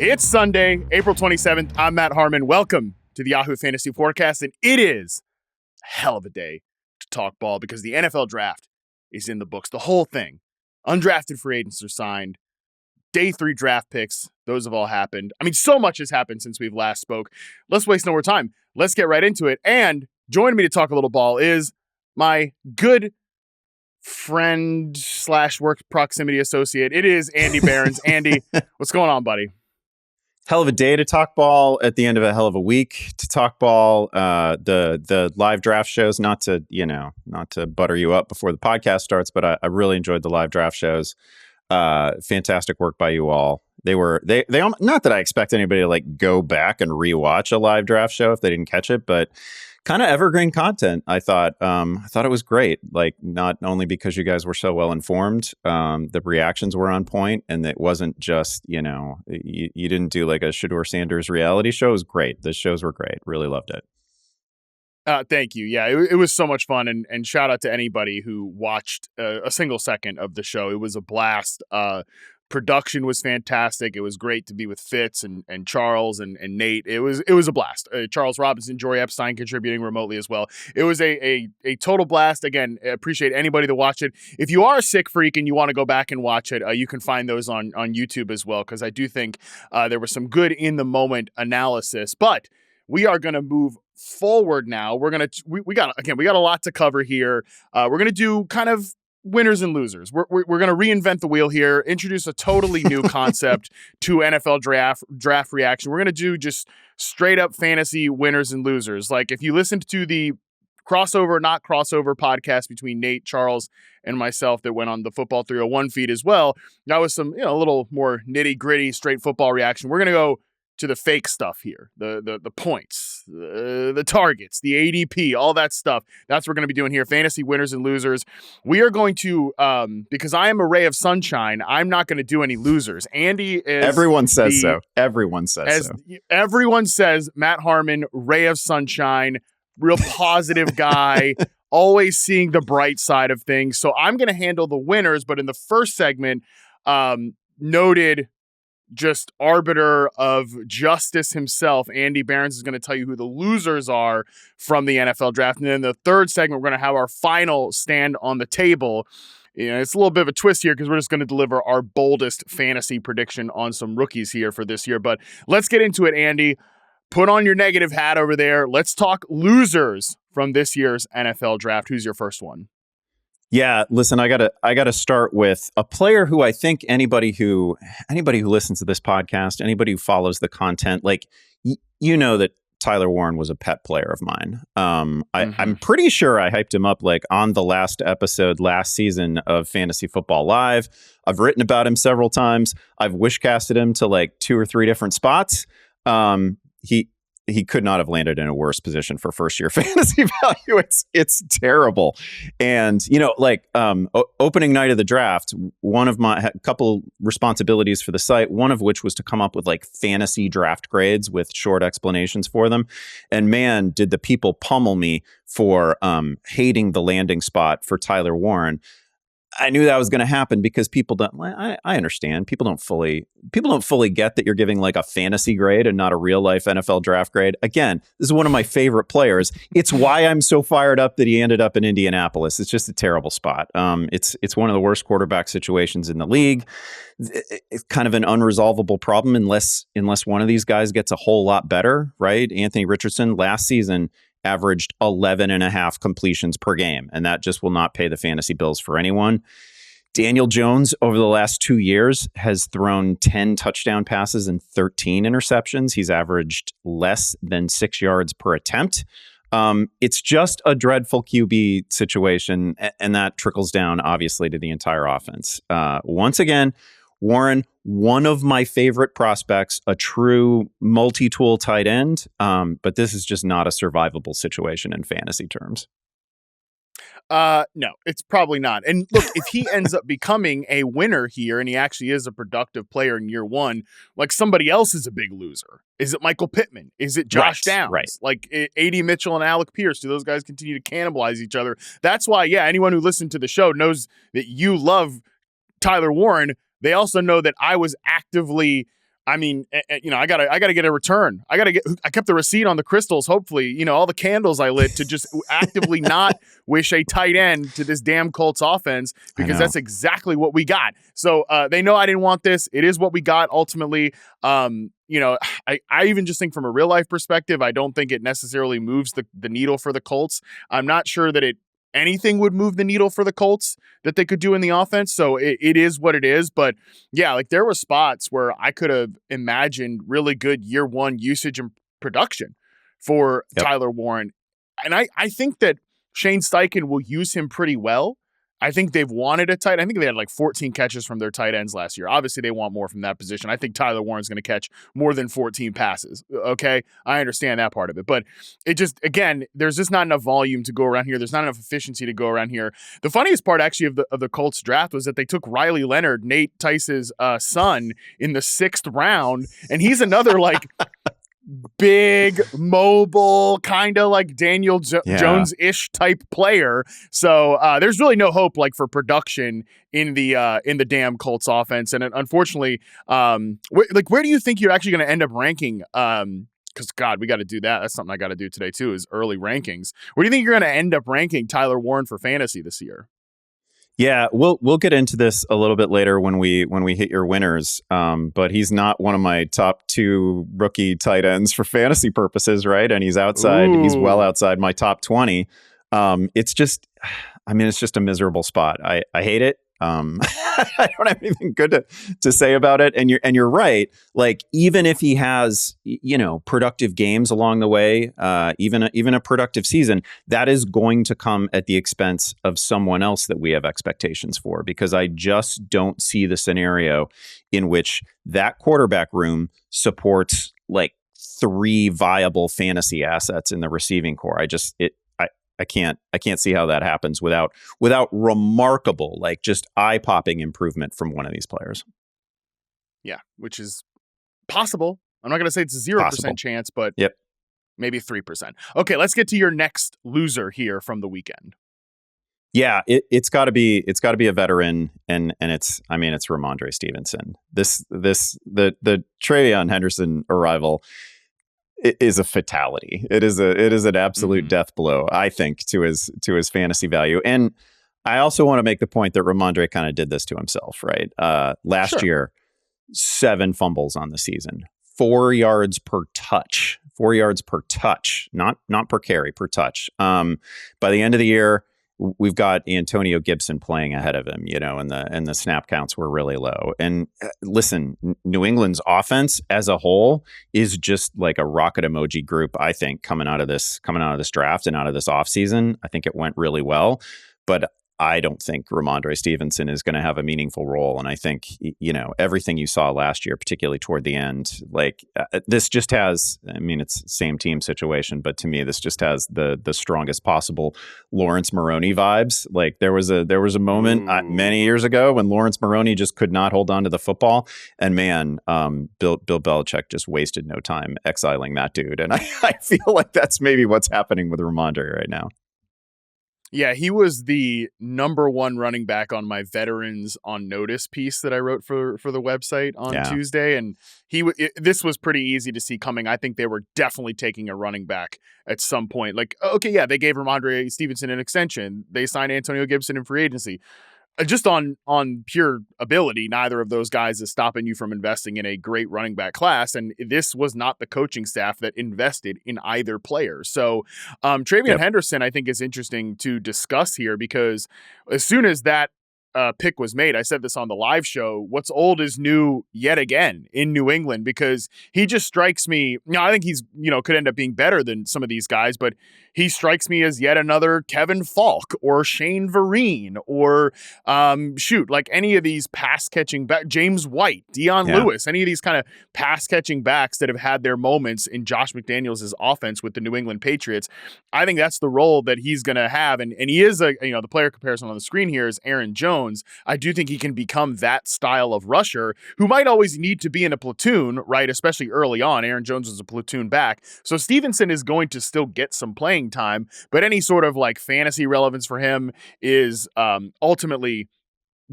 It's Sunday, April 27th. I'm Matt Harmon. Welcome to the Yahoo Fantasy Forecast, and it is a hell of a day to talk ball because the NFL draft is in the books. The whole thing. Undrafted free agents are signed. Day 3 draft picks, those have all happened. I mean, so much has happened since we've last spoke. Let's waste no more time. Let's get right into it. And joining me to talk a little ball is my good friend / work proximity associate. It is Andy Behrens. Andy, what's going on, buddy? Hell of a day to talk ball at the end of a hell of a week to talk ball. The live draft shows, not to butter you up before the podcast starts, but I really enjoyed the live draft shows. Fantastic work by you all. They not that I expect anybody to like go back and rewatch a live draft show if they didn't catch it, but kind of evergreen content. I thought it was great. Like, not only because you guys were so well informed, the reactions were on point, and it wasn't just, you didn't do like a Shedeur Sanders reality show. It was great. The shows were great. Really loved it. Thank you. Yeah, it was so much fun. And shout out to anybody who watched a single second of the show. It was a blast. Production was fantastic. It was great to be with Fitz and Charles and Nate. It was a blast. Charles Robinson, Jory Epstein contributing remotely as well. It was a total blast. Again, I appreciate anybody that watched it. If you are a sick freak and you want to go back and watch it, you can find those on YouTube as well, because I do think there was some good in the moment analysis. But we are going to move forward now. We got a lot to cover here. We're going to do kind of winners and losers. We're going to reinvent the wheel here, introduce a totally new concept to NFL draft reaction. We're going to do just straight up fantasy winners and losers. Like, if you listened to the crossover, not crossover podcast between Nate, Charles, and myself that went on the Football 301 feed as well, that was some, a little more nitty gritty, straight football reaction. We're going to go to the fake stuff here, the points, the targets, the ADP, all that stuff. That's what we're going to be doing here. Fantasy winners and losers. We are going to, because I am a ray of sunshine, I'm not going to do any losers. Andy is... Everyone says so. Everyone says so. Everyone says Matt Harmon, ray of sunshine, real positive guy, always seeing the bright side of things. So I'm going to handle the winners, but in the first segment, noted just arbiter of justice himself, Andy Behrens, is going to tell you who the losers are from the NFL draft. And then the third segment, we're going to have our final stand on the table. It's a little bit of a twist here because we're just going to deliver our boldest fantasy prediction on some rookies here for this year. But let's get into it, Andy. Put on your negative hat over there. Let's talk losers from this year's NFL draft. Who's your first one? Yeah, listen, I gotta start with a player who I think anybody who listens to this podcast, anybody who follows the content, like you know that Tyler Warren was a pet player of mine. I'm pretty sure I hyped him up like on the last episode last season of Fantasy Football Live. I've written about him several times. I've wishcasted him to like 2 or 3 different spots. He could not have landed in a worse position for first year fantasy value. It's terrible. And, opening night of the draft, one of my couple responsibilities for the site, one of which was to come up with like fantasy draft grades with short explanations for them. And man, did the people pummel me for hating the landing spot for Tyler Warren. I knew that was going to happen because people don't. I understand. People don't fully get that you're giving like a fantasy grade and not a real life NFL draft grade. Again, this is one of my favorite players. It's why I'm so fired up that he ended up in Indianapolis. It's just a terrible spot. It's one of the worst quarterback situations in the league. It's kind of an unresolvable problem unless one of these guys gets a whole lot better, right? Anthony Richardson last season averaged 11.5 completions per game, and that just will not pay the fantasy bills for anyone. Daniel Jones over the last 2 years has thrown 10 touchdown passes and 13 interceptions. He's averaged less than 6 yards per attempt. It's just a dreadful QB situation, and that trickles down obviously to the entire offense. Once again, Warren, one of my favorite prospects, a true multi-tool tight end, but this is just not a survivable situation in fantasy terms. No, it's probably not. And look, if he ends up becoming a winner here and he actually is a productive player in year one, like somebody else is a big loser. Is it Michael Pittman? Is it Josh Downs? Right. Like A.D. Mitchell and Alec Pierce? Do those guys continue to cannibalize each other? That's why, anyone who listened to the show knows that you love Tyler Warren. They also know that I was actively I mean, I gotta get a return. I kept the receipt on the crystals. Hopefully, all the candles I lit to just actively not wish a tight end to this damn Colts offense, because that's exactly what we got. So they know I didn't want this. It is what we got ultimately. I even just think from a real life perspective, I don't think it necessarily moves the needle for the Colts. I'm not sure that anything would move the needle for the Colts that they could do in the offense. So it is what it is. But yeah, like there were spots where I could have imagined really good year one usage and production for Tyler Warren. And I think that Shane Steichen will use him pretty well. I think they've wanted a tight. I think they had like 14 catches from their tight ends last year. Obviously, they want more from that position. I think Tyler Warren's going to catch more than 14 passes. Okay, I understand that part of it, but it just, again, there's just not enough volume to go around here. There's not enough efficiency to go around here. The funniest part, actually, of the Colts draft was that they took Riley Leonard, Nate Tice's son, in the 6th round, and he's another like big, mobile, kind of like Daniel Jones-ish type player. So there's really no hope like for production in the damn Colts offense. And unfortunately, where do you think you're actually going to end up ranking? Because God, we got to do that. That's something I got to do today too, is early rankings. Where do you think you're going to end up ranking Tyler Warren for fantasy this year? Yeah, we'll get into this a little bit later when we hit your winners. But he's not one of my top 2 rookie tight ends for fantasy purposes, right? And he's outside. Ooh. He's well outside my top 20. It's just a miserable spot. I hate it. I don't have anything good to say about it. And you're right. Like, even if he has, productive games along the way, even a productive season, that is going to come at the expense of someone else that we have expectations for, because I just don't see the scenario in which that quarterback room supports like 3 viable fantasy assets in the receiving core. I can't see how that happens without remarkable, like just eye-popping improvement from one of these players. Yeah, which is possible. I'm not going to say it's a 0% chance, but maybe 3%. Okay, let's get to your next loser here from the weekend. Yeah, it's got to be a veteran, and it's Rhamondre Stevenson. The TreVeyon Henderson arrival is a fatality. It is an absolute death blow, I think, to his fantasy value. And I also want to make the point that Rhamondre kind of did this to himself, right? Last year, 7 fumbles on the season, 4 yards per touch, not per carry, per touch. By the end of the year, we've got Antonio Gibson playing ahead of him, and the snap counts were really low. And listen, New England's offense as a whole is just like a rocket emoji group, I think, coming out of this draft and out of this offseason. I think it went really well, but I don't think Rhamondre Stevenson is going to have a meaningful role. And I think, everything you saw last year, particularly toward the end, like this just has, it's same team situation, but to me, this just has the strongest possible Lawrence Maroney vibes. Like there was a moment many years ago when Lawrence Maroney just could not hold on to the football. And man, Bill Belichick just wasted no time exiling that dude. And I feel like that's maybe what's happening with Rhamondre right now. Yeah, he was the number 1 running back on my veterans on notice piece that I wrote for the website on Tuesday. And this was pretty easy to see coming. I think they were definitely taking a running back at some point. Like, okay, yeah, they gave Rhamondre Stevenson an extension. They signed Antonio Gibson in free agency. Just on pure ability, neither of those guys is stopping you from investing in a great running back class. And this was not the coaching staff that invested in either player. So TreVeyon Henderson, I think, is interesting to discuss here, because as soon as that pick was made, I said this on the live show, what's old is new yet again in New England, because he just strikes me. I think he's, could end up being better than some of these guys, but he strikes me as yet another Kevin Falk or Shane Vereen or like any of these pass catching back, James White, Dion Lewis, any of these kind of pass catching backs that have had their moments in Josh McDaniels' offense with the New England Patriots. I think that's the role that he's going to have. And he is the player comparison on the screen here is Aaron Jones. I do think he can become that style of rusher who might always need to be in a platoon, right? Especially early on. Aaron Jones was a platoon back. So Stevenson is going to still get some playing time, but any sort of like fantasy relevance for him is ultimately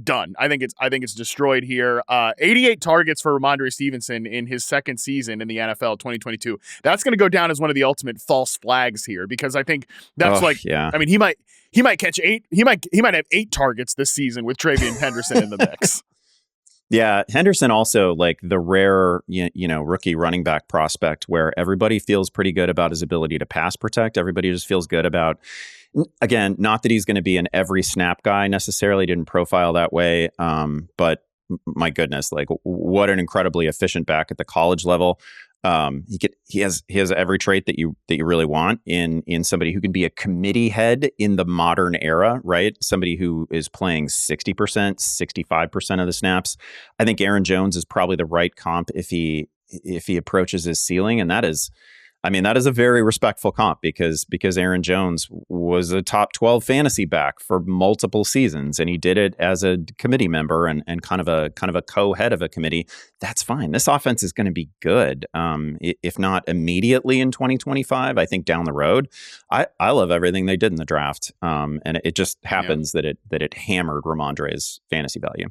done. I think it's destroyed here. 88 targets for Rhamondre Stevenson in his second season in the NFL 2022. That's going to go down as one of the ultimate false flags here, because I think that's I mean, he might catch 8. He might have 8 targets this season with TreVeyon Henderson in the mix. Yeah, Henderson also like the rare, rookie running back prospect where everybody feels pretty good about his ability to pass protect. Everybody just feels good about, again, not that he's going to be an every snap guy necessarily, didn't profile that way. But my goodness, like what an incredibly efficient back at the college level. He has every trait that you really want in somebody who can be a committee head in the modern era, right? Somebody who is playing 60%, 65% of the snaps. I think Aaron Jones is probably the right comp if he approaches his ceiling, and that is a very respectful comp because Aaron Jones was a top 12 fantasy back for multiple seasons, and he did it as a committee member and kind of a co-head of a committee. That's fine. This offense is going to be good, if not immediately in 2025. I think down the road. I love everything they did in the draft, and it just happens that it hammered Rhamondre's fantasy value.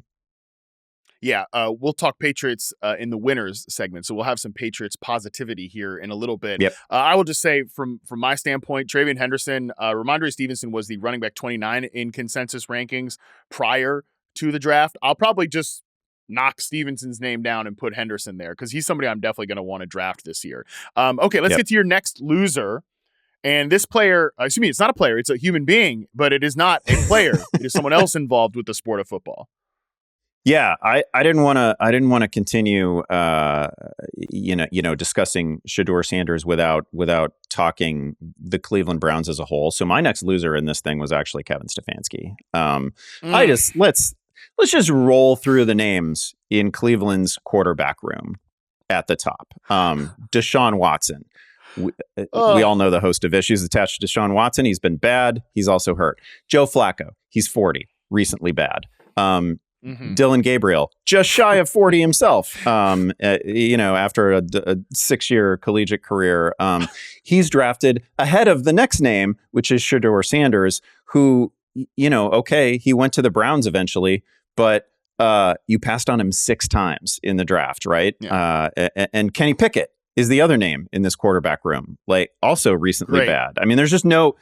Yeah, we'll talk Patriots in the winners segment, so we'll have some Patriots positivity here in a little bit. Yep. I will just say from my standpoint, TreVeyon Henderson, Rhamondre Stevenson was the running back 29 in consensus rankings prior to the draft. I'll probably just knock Stevenson's name down and put Henderson there because he's somebody I'm definitely going to want to draft this year. Okay, let's get to your next loser. And this player, it's not a player, it's a human being, but it is not a player. It is someone else involved with the sport of football. Yeah, I didn't want to continue discussing Shedeur Sanders without talking the Cleveland Browns as a whole. So my next loser in this thing was actually Kevin Stefanski. Let's just roll through the names in Cleveland's quarterback room at the top. Deshaun Watson. We all know the host of issues attached to Deshaun Watson. He's been bad. He's also hurt. Joe Flacco. He's 40. Recently bad. Dylan Gabriel, just shy of 40 himself, after a 6-year collegiate career. He's drafted ahead of the next name, which is Shedeur Sanders, who, he went to the Browns eventually, but you passed on him 6 times in the draft, right? Yeah. And Kenny Pickett is the other name in this quarterback room, like also recently bad. I mean, there's no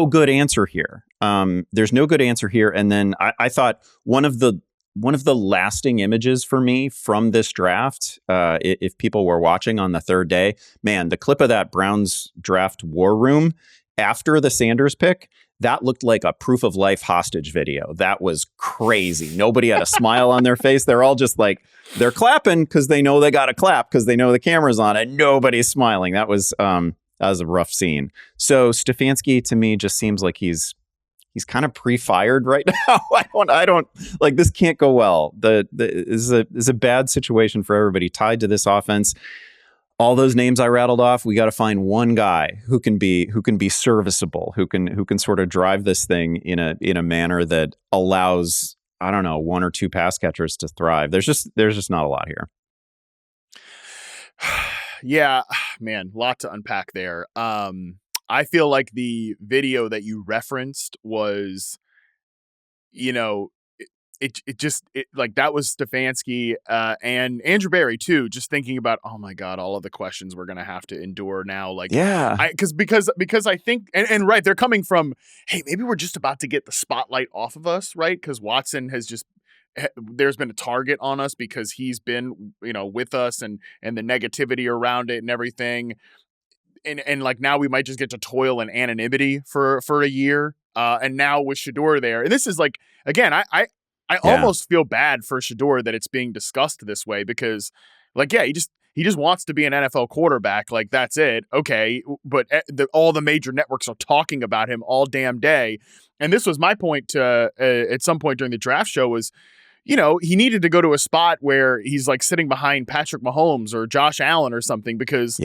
good answer here. There's no good answer here. And then I thought one of the lasting images for me from this draft, if people were watching on the third day, man, the clip of that Browns draft war room after the Sanders pick, that looked like a proof of life hostage video. That was crazy. Nobody had a smile on their face. They're all just like, they're clapping because they know they got to clap because they know the camera's on and nobody's smiling. That was a rough scene. So Stefanski to me just seems like he's kind of pre-fired right now. I don't like this. Can't go well. This is a bad situation for everybody tied to this offense. All those names I rattled off, we got to find one guy who can be serviceable, who can sort of drive this thing in a manner that allows, I don't know, 1 or 2 pass catchers to thrive. There's just not a lot here. Yeah, man, lot to unpack there. I feel like the video that you referenced was, that was Stefanski and Andrew Berry too. Just thinking about, oh my God, all of the questions we're gonna have to endure now. Like, yeah, because I think and right, they're coming from, hey, maybe we're just about to get the spotlight off of us, right? Because Watson has just. There's been a target on us because he's been, with us and the negativity around it and everything. And like now we might just get to toil in anonymity for a year. And now with Shedeur there, and this is like, again, I almost feel bad for Shedeur that it's being discussed this way because, like, yeah, he just wants to be an NFL quarterback. Like, that's it. Okay, but all the major networks are talking about him all damn day. And this was my point at some point during the draft show was, he needed to go to a spot where he's like sitting behind Patrick Mahomes or Josh Allen or something because,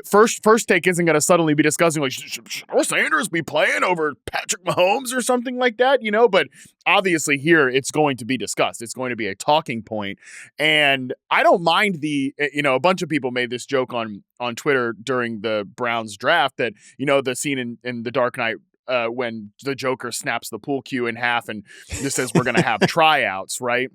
first take isn't going to suddenly be discussing like, should Sanders be playing over Patrick Mahomes or something like that, but obviously here it's going to be discussed. It's going to be a talking point. And I don't mind a bunch of people made this joke on Twitter during the Browns draft that, the scene in The Dark Knight when the Joker snaps the pool cue in half and just says we're going to have tryouts, right?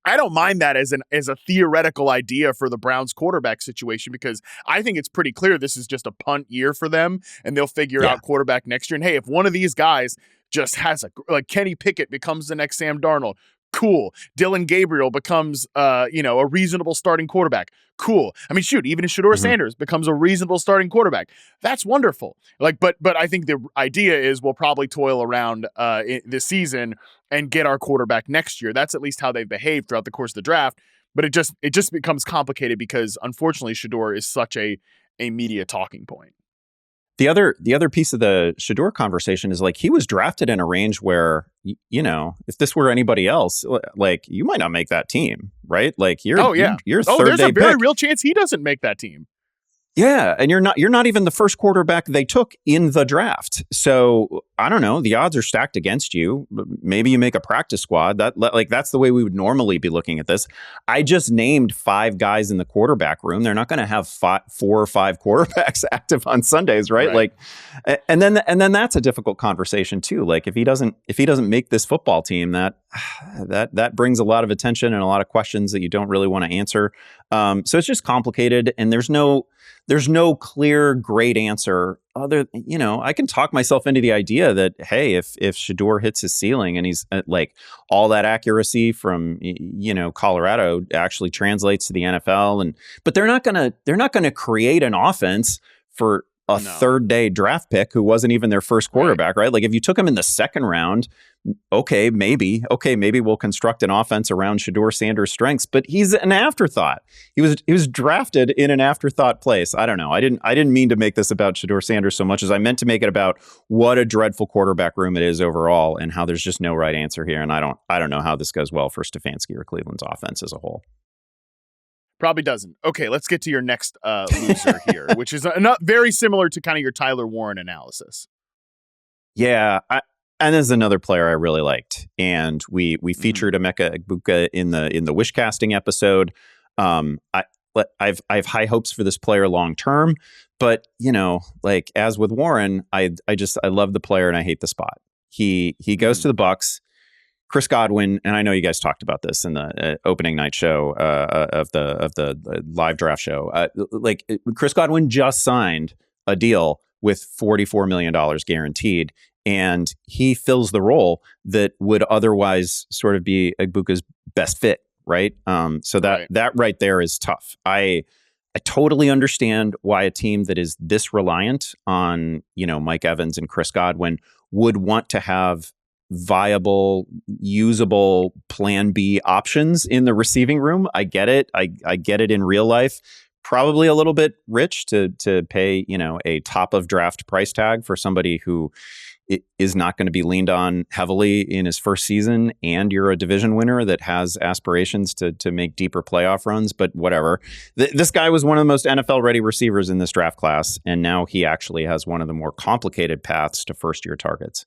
I don't mind that as a theoretical idea for the Browns quarterback situation, because I think it's pretty clear this is just a punt year for them, and they'll figure out quarterback next year. And hey, if one of these guys just has like Kenny Pickett becomes the next Sam Darnold, cool. Dylan Gabriel becomes a reasonable starting quarterback. Cool. I mean, shoot, even if Shedeur Sanders becomes a reasonable starting quarterback, that's wonderful. Like, but I think the idea is we'll probably toil around this season and get our quarterback next year. That's at least how they've behaved throughout the course of the draft. But it just becomes complicated because unfortunately Shedeur is such a media talking point. The other piece of the Shedeur conversation is like he was drafted in a range where, if this were anybody else, like you might not make that team, right? Like you're third there's day a very pick. real chance he doesn't make that team. Yeah, and you're not even the first quarterback they took in the draft. So I don't know. The odds are stacked against you. Maybe you make a practice squad. That's the way we would normally be looking at this. I just named 5 guys in the quarterback room. They're not going to have 4 or 5 quarterbacks active on Sundays, right? Like, and then that's a difficult conversation too. Like if he doesn't make this football team, that brings a lot of attention and a lot of questions that you don't really want to answer. So it's just complicated, and there's no clear, great answer. I can talk myself into the idea that, hey, if Shedeur hits his ceiling and he's like all that accuracy from, Colorado actually translates to the NFL, but they're not gonna create an offense for a third day draft pick who wasn't even their first quarterback, right? Like if you took him in the second round, okay, maybe we'll construct an offense around Shedeur Sanders' strengths, but he's an afterthought. He was drafted in an afterthought place. I don't know. I didn't mean to make this about Shedeur Sanders so much as I meant to make it about what a dreadful quarterback room it is overall and how there's just no right answer here. And I don't know how this goes well for Stefanski or Cleveland's offense as a whole. Probably doesn't. Okay, let's get to your next loser here, which is not very similar to kind of your Tyler Warren analysis. Yeah, and this is another player I really liked, and we featured Emeka Egbuka in the wish casting episode. I have high hopes for this player long term, but like as with Warren, I love the player and I hate the spot. He goes to the Bucs. Chris Godwin, and I know you guys talked about this in the opening night show of the live draft show. Like Chris Godwin just signed a deal with $44 million guaranteed, and he fills the role that would otherwise sort of be Egbuka's best fit, right? So that right there is tough. I totally understand why a team that is this reliant on Mike Evans and Chris Godwin would want to have viable, usable plan B options in the receiving room. I get it. I get it in real life. Probably a little bit rich to pay, a top of draft price tag for somebody who is not going to be leaned on heavily in his first season, and you're a division winner that has aspirations to make deeper playoff runs, but whatever. This guy was one of the most NFL-ready receivers in this draft class, and now he actually has one of the more complicated paths to first-year targets.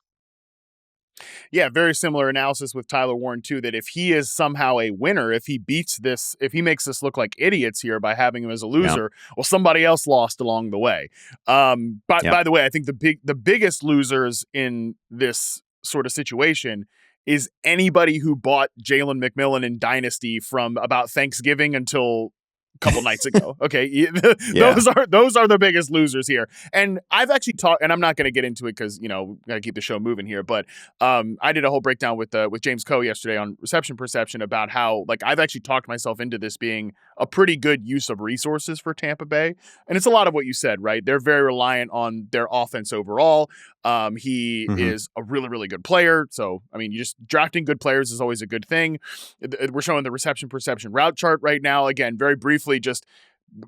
Yeah, very similar analysis with Tyler Warren too, that if he is somehow a winner, if he makes us look like idiots here by having him as a loser, well, somebody else lost along the way. By the way, I think the biggest losers in this sort of situation is anybody who bought Jalen McMillan in Dynasty from about Thanksgiving until couple nights ago. Okay. Those are the biggest losers here. And I've actually talked, and I'm not going to get into it because, gotta keep the show moving here. But I did a whole breakdown with James Coe yesterday on reception perception about how I've actually talked myself into this being a pretty good use of resources for Tampa Bay. And it's a lot of what you said, right? They're very reliant on their offense overall. He is a really, really good player. So, I mean, you just drafting good players is always a good thing. We're showing the reception perception route chart right now. Again, very briefly, just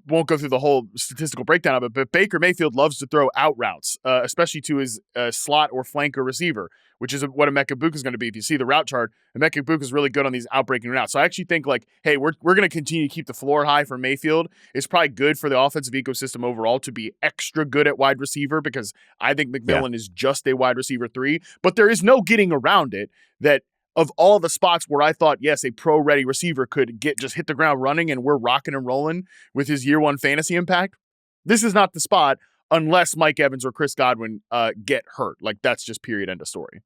won't go through the whole statistical breakdown of it, but Baker Mayfield loves to throw out routes, especially to his slot or flanker receiver, which is what Emeka Egbuka is going to be. If you see the route chart, Emeka Egbuka is really good on these outbreaking routes. So I actually think hey, we're going to continue to keep the floor high for Mayfield. It's probably good for the offensive ecosystem overall to be extra good at wide receiver, because I think McMillan is just a wide receiver 3, but there is no getting around it that of all the spots where I thought, yes, a pro-ready receiver could just hit the ground running and we're rocking and rolling with his year 1 fantasy impact, this is not the spot unless Mike Evans or Chris Godwin get hurt. Like, that's just period, end of story.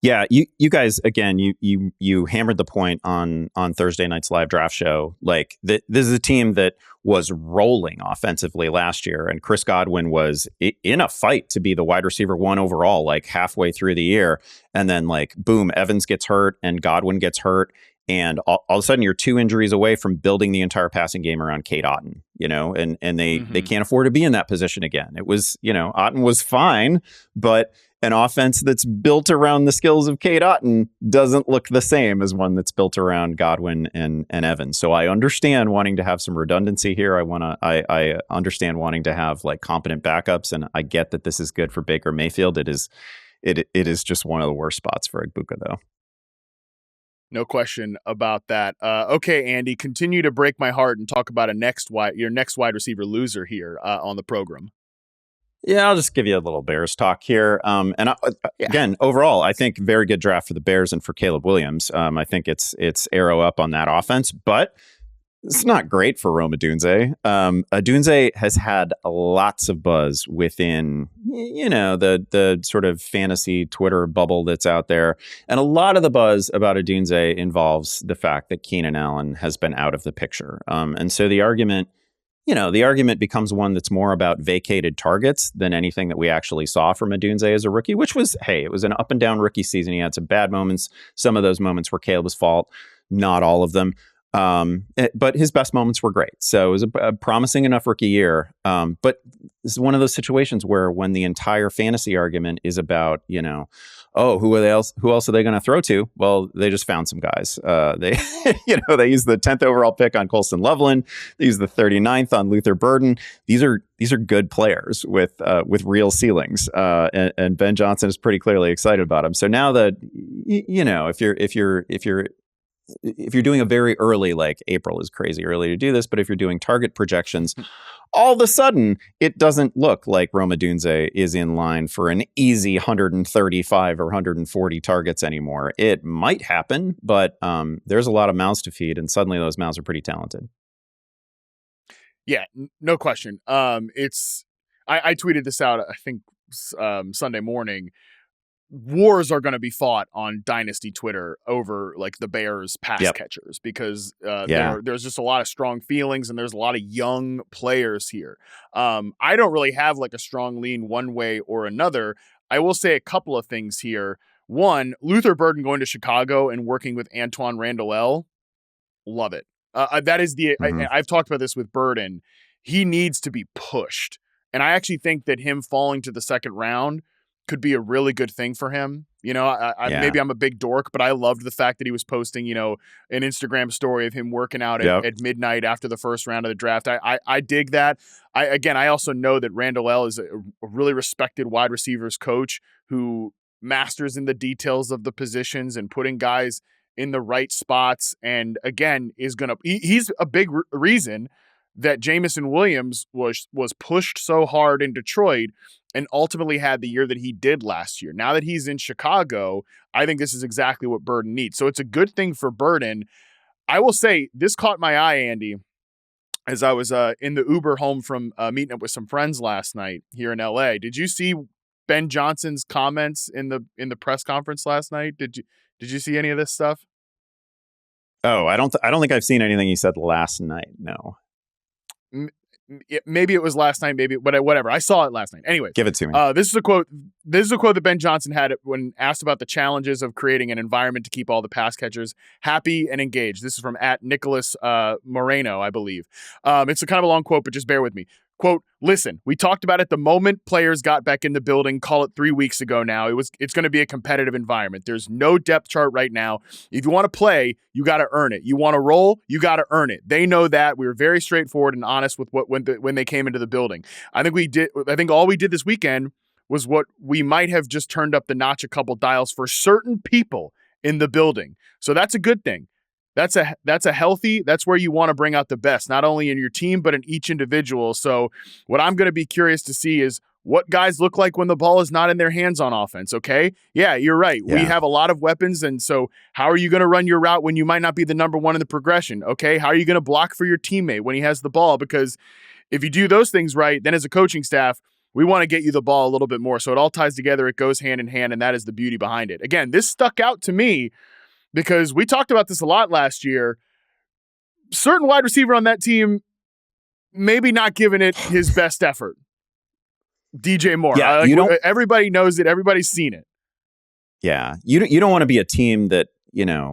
Yeah, you guys, again, you hammered the point on Thursday night's live draft show. Like, this is a team that was rolling offensively last year, and Chris Godwin was in a fight to be the wide receiver 1 overall, like halfway through the year. And then, like, boom, Evans gets hurt and Godwin gets hurt. And all of a sudden, you're 2 injuries away from building the entire passing game around Cade Otton, and they can't afford to be in that position again. It was, Otton was fine, but an offense that's built around the skills of Cade Otton doesn't look the same as one that's built around Godwin and Evans. So I understand wanting to have some redundancy here. I understand wanting to have like competent backups, and I get that this is good for Baker Mayfield. It is just one of the worst spots for Egbuka, though. No question about that. Okay, Andy, continue to break my heart and talk about your next wide receiver loser here on the program. Yeah, I'll just give you a little Bears talk here. Again, overall, I think very good draft for the Bears and for Caleb Williams. I think it's arrow up on that offense, but it's not great for Rome Odunze. Odunze has had lots of buzz within, the sort of fantasy Twitter bubble that's out there. And a lot of the buzz about Odunze involves the fact that Keenan Allen has been out of the picture. And so the argument becomes one that's more about vacated targets than anything that we actually saw from Odunze as a rookie, which was, hey, it was an up and down rookie season. He had some bad moments. Some of those moments were Caleb's fault, not all of them. But his best moments were great. So it was a promising enough rookie year. But this is one of those situations where when the entire fantasy argument is about, who else are they going to throw to? Well, they just found some guys. They used the 10th overall pick on Colston Loveland. They used the 39th on Luther Burden. These are good players with real ceilings. And Ben Johnson is pretty clearly excited about him. So now that, if you're doing a very early, like April is crazy early to do this, but if you're doing target projections, all of a sudden it doesn't look like Rome Odunze is in line for an easy 135 or 140 targets anymore. It might happen, but there's a lot of mouths to feed, and suddenly those mouths are pretty talented. Yeah, no question. I tweeted this out, I think, Sunday morning. Wars are going to be fought on Dynasty Twitter over like the Bears pass catchers because there's just a lot of strong feelings and there's a lot of young players here. I don't really have like a strong lean one way or another. I will say a couple of things here. One, Luther Burden going to Chicago and working with Antoine Randall, love it. That is I've talked about this with Burden. He needs to be pushed. And I actually think that him falling to the second round could be a really good thing for him. Maybe I'm a big dork, but I loved the fact that he was posting, an Instagram story of him working out at midnight after the first round of the draft. I dig that. I also know that Randall is a really respected wide receivers coach who masters in the details of the positions and putting guys in the right spots. And again, he's a big reason that Jameson Williams was pushed so hard in Detroit and ultimately had the year that he did last year. Now that he's in Chicago, I think this is exactly what Burden needs. So it's a good thing for Burden. I will say this caught my eye, Andy, as I was in the Uber home from meeting up with some friends last night here in LA. Did you see Ben Johnson's comments in the press conference last night? Did you see any of this stuff? Oh, I don't think I've seen anything he said last night. No. Maybe it was last night, maybe, but whatever. I saw it last night. Anyway, give it to me. This is a quote that Ben Johnson had when asked about the challenges of creating an environment to keep all the pass catchers happy and engaged. This is from @Nicholas Moreno, I believe. It's a kind of a long quote, but just bear with me. Quote, listen, we talked about it the moment players got back in the building, call it 3 weeks ago now. It's going to be a competitive environment. There's no depth chart right now. If you want to play, you got to earn it. You want to roll, you got to earn it. They know that. We were very straightforward and honest with when they came into the building. I think all we did this weekend was what we might have just turned up the notch a couple dials for certain people in the building. So that's a good thing. That's where you want to bring out the best, not only in your team, but in each individual. So what I'm going to be curious to see is what guys look like when the ball is not in their hands on offense. Okay. Yeah, you're right. Yeah. We have a lot of weapons. And so how are you going to run your route when you might not be the number one in the progression? Okay. How are you going to block for your teammate when he has the ball? Because If you do those things right, then as a coaching staff, we want to get you the ball a little bit more. So it all ties together. It goes hand in hand, and that is the beauty behind it. Again, this stuck out to me because we talked about this a lot last year. Certain wide receiver on that team, maybe not giving it his best effort. DJ Moore. Yeah, you don't, everybody knows it. Everybody's seen it. Yeah, you don't want to be a team that,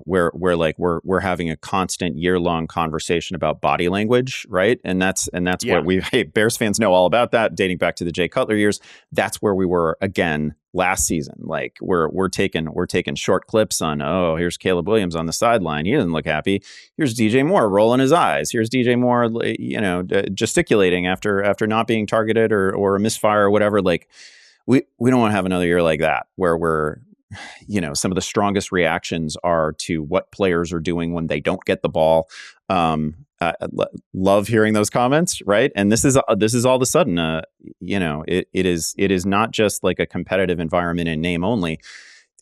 where we're having a constant year-long conversation about body language, right? And that's what Bears fans know all about that, dating back to the Jay Cutler years. That's where we were again last season. Like we're taking short clips on, oh, here's Caleb Williams on the sideline. He doesn't look happy. Here's DJ Moore rolling his eyes. Here's DJ Moore, gesticulating after not being targeted or a misfire or whatever. Like we don't want to have another year like that where we're, some of the strongest reactions are to what players are doing when they don't get the ball. Love hearing those comments, right? And this is all of a sudden, it is not just like a competitive environment in name only.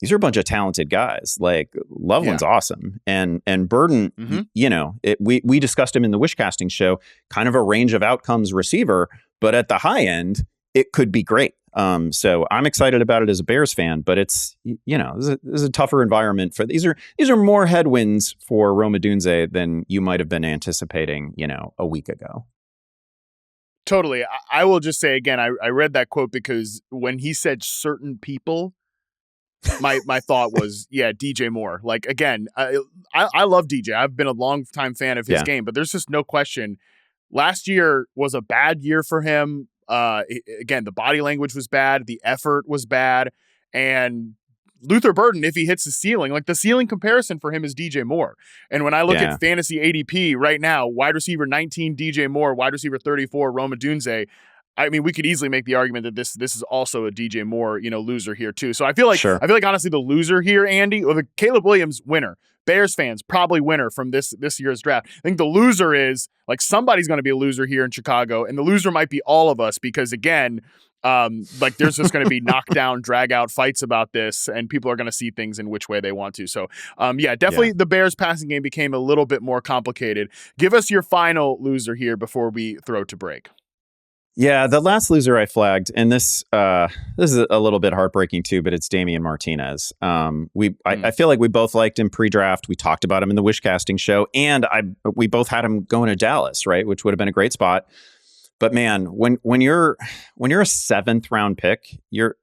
These are a bunch of talented guys. Like Loveland's awesome, and Burden, we discussed him in the Wish Casting show, kind of a range of outcomes receiver, but at the high end, it could be great. So I'm excited about it as a Bears fan, but it's, this is a tougher environment for these are more headwinds for Odunze than you might have been anticipating, a week ago. Totally. I will just say again, I read that quote because when he said certain people, my thought was, DJ Moore. Like, again, I love DJ. I've been a long-time fan of his game, but there's just no question. Last year was a bad year for him. Again, the body language was bad. The effort was bad. And Luther Burden, if he hits the ceiling, like the ceiling comparison for him is DJ Moore. And when I look at fantasy ADP right now, wide receiver 19, DJ Moore, wide receiver 34, Odunze, I mean, we could easily make the argument that this is also a DJ Moore, loser here too. So I feel like honestly the loser here, Andy, or the Caleb Williams winner. Bears fans probably winner from this year's draft. I think the loser is like somebody's going to be a loser here in Chicago, and the loser might be all of us because again, there's just going to be knockdown, drag out fights about this, and people are going to see things in which way they want to. So, definitely the Bears passing game became a little bit more complicated. Give us your final loser here before we throw to break. Yeah, the last loser I flagged, and this is a little bit heartbreaking too, but it's Damien Martinez. I feel like we both liked him pre-draft. We talked about him in the Wish Casting show, and we both had him going to Dallas, right, which would have been a great spot. But man, when you're a seventh round pick, you're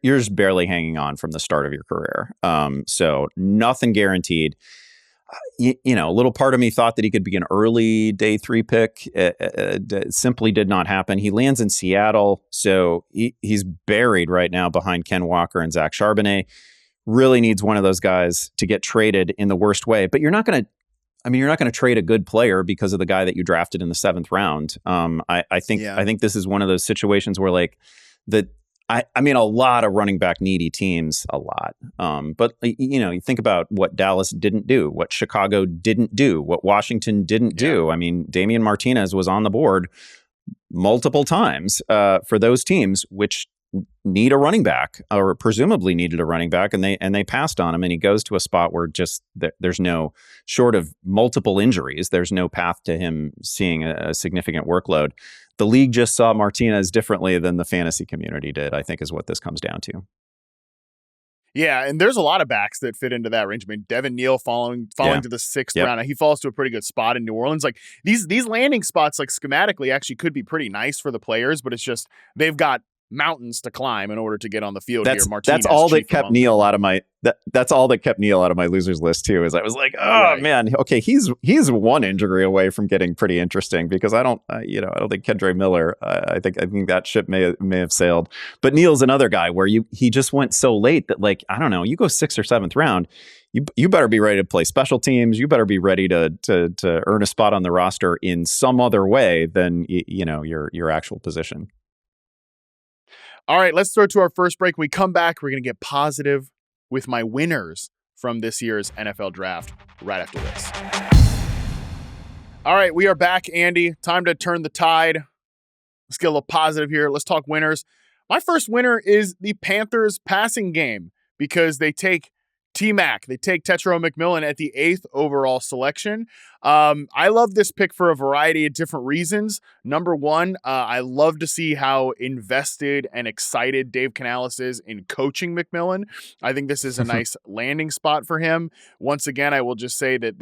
just barely hanging on from the start of your career. So nothing guaranteed. A little part of me thought that he could be an early day 3 pick. It simply did not happen. He lands in Seattle, so he's buried right now behind Ken Walker and Zach Charbonnet. Really needs one of those guys to get traded in the worst way. But you're not going to trade a good player because of the guy that you drafted in the 7th round. I think this is one of those situations where a lot of running back needy teams, a lot. But you think about what Dallas didn't do, what Chicago didn't do, what Washington didn't do. I mean, Damien Martinez was on the board multiple times for those teams, which need a running back or presumably needed a running back, and they passed on him, and he goes to a spot where just there's no, short of multiple injuries, there's no path to him seeing a significant workload. The league just saw Martinez differently than the fantasy community did, I think, is what this comes down to. Yeah, and there's a lot of backs that fit into that range. I mean, Devin Neal falling to the 6th round. He falls to a pretty good spot in New Orleans. Like these landing spots, like schematically, actually could be pretty nice for the players, but it's just they've got mountains to climb in order to get on the field here. Martinez, that's all that kept Neal out of my that's all that kept Neal out of my losers list too. Is I was like, man, okay, he's one injury away from getting pretty interesting because I don't think Kendre Miller. I think that ship may have sailed. But Neal's another guy where he just went so late that I don't know. You go 6th or 7th round. You better be ready to play special teams. You better be ready to earn a spot on the roster in some other way than your actual position. All right, let's throw to our first break. When we come back, we're going to get positive with my winners from this year's NFL draft right after this. All right, we are back, Andy. Time to turn the tide. Let's get a little positive here. Let's talk winners. My first winner is the Panthers passing game because they take T-Mac, they take Tetairoa McMillan at the 8th overall selection. I love this pick for a variety of different reasons. Number one, I love to see how invested and excited Dave Canales is in coaching McMillan. I think this is a nice landing spot for him. Once again, I will just say that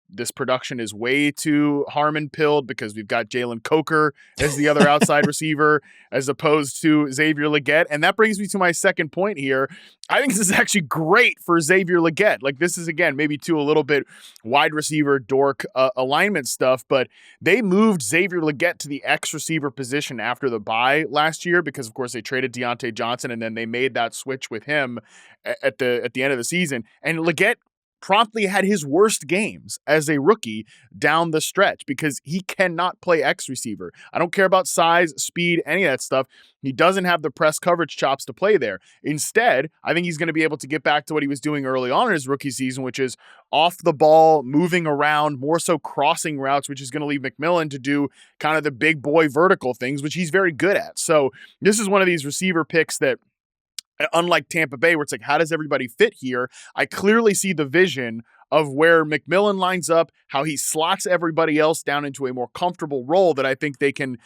this production is way too Harmon pilled because we've got Jalen Coker as the other outside receiver as opposed to Xavier Legette. And that brings me to my second point here. I think this is actually great for Xavier Legette. Like, this is, again, maybe to a little bit wide receiver dork alignment stuff, but they moved Xavier Legette to the X receiver position after the bye last year because, of course, they traded Deontay Johnson and then they made that switch with him at the end of the season. And Legette promptly had his worst games as a rookie down the stretch because he cannot play X receiver. I don't care about size, speed, any of that stuff. He doesn't have the press coverage chops to play there. Instead, I think he's going to be able to get back to what he was doing early on in his rookie season, which is off the ball, moving around, more so crossing routes, which is going to leave McMillan to do kind of the big boy vertical things, which he's very good at. So this is one of these receiver picks that, unlike Tampa Bay, where it's like, how does everybody fit here? I clearly see the vision of where McMillan lines up, how he slots everybody else down into a more comfortable role that I think they can,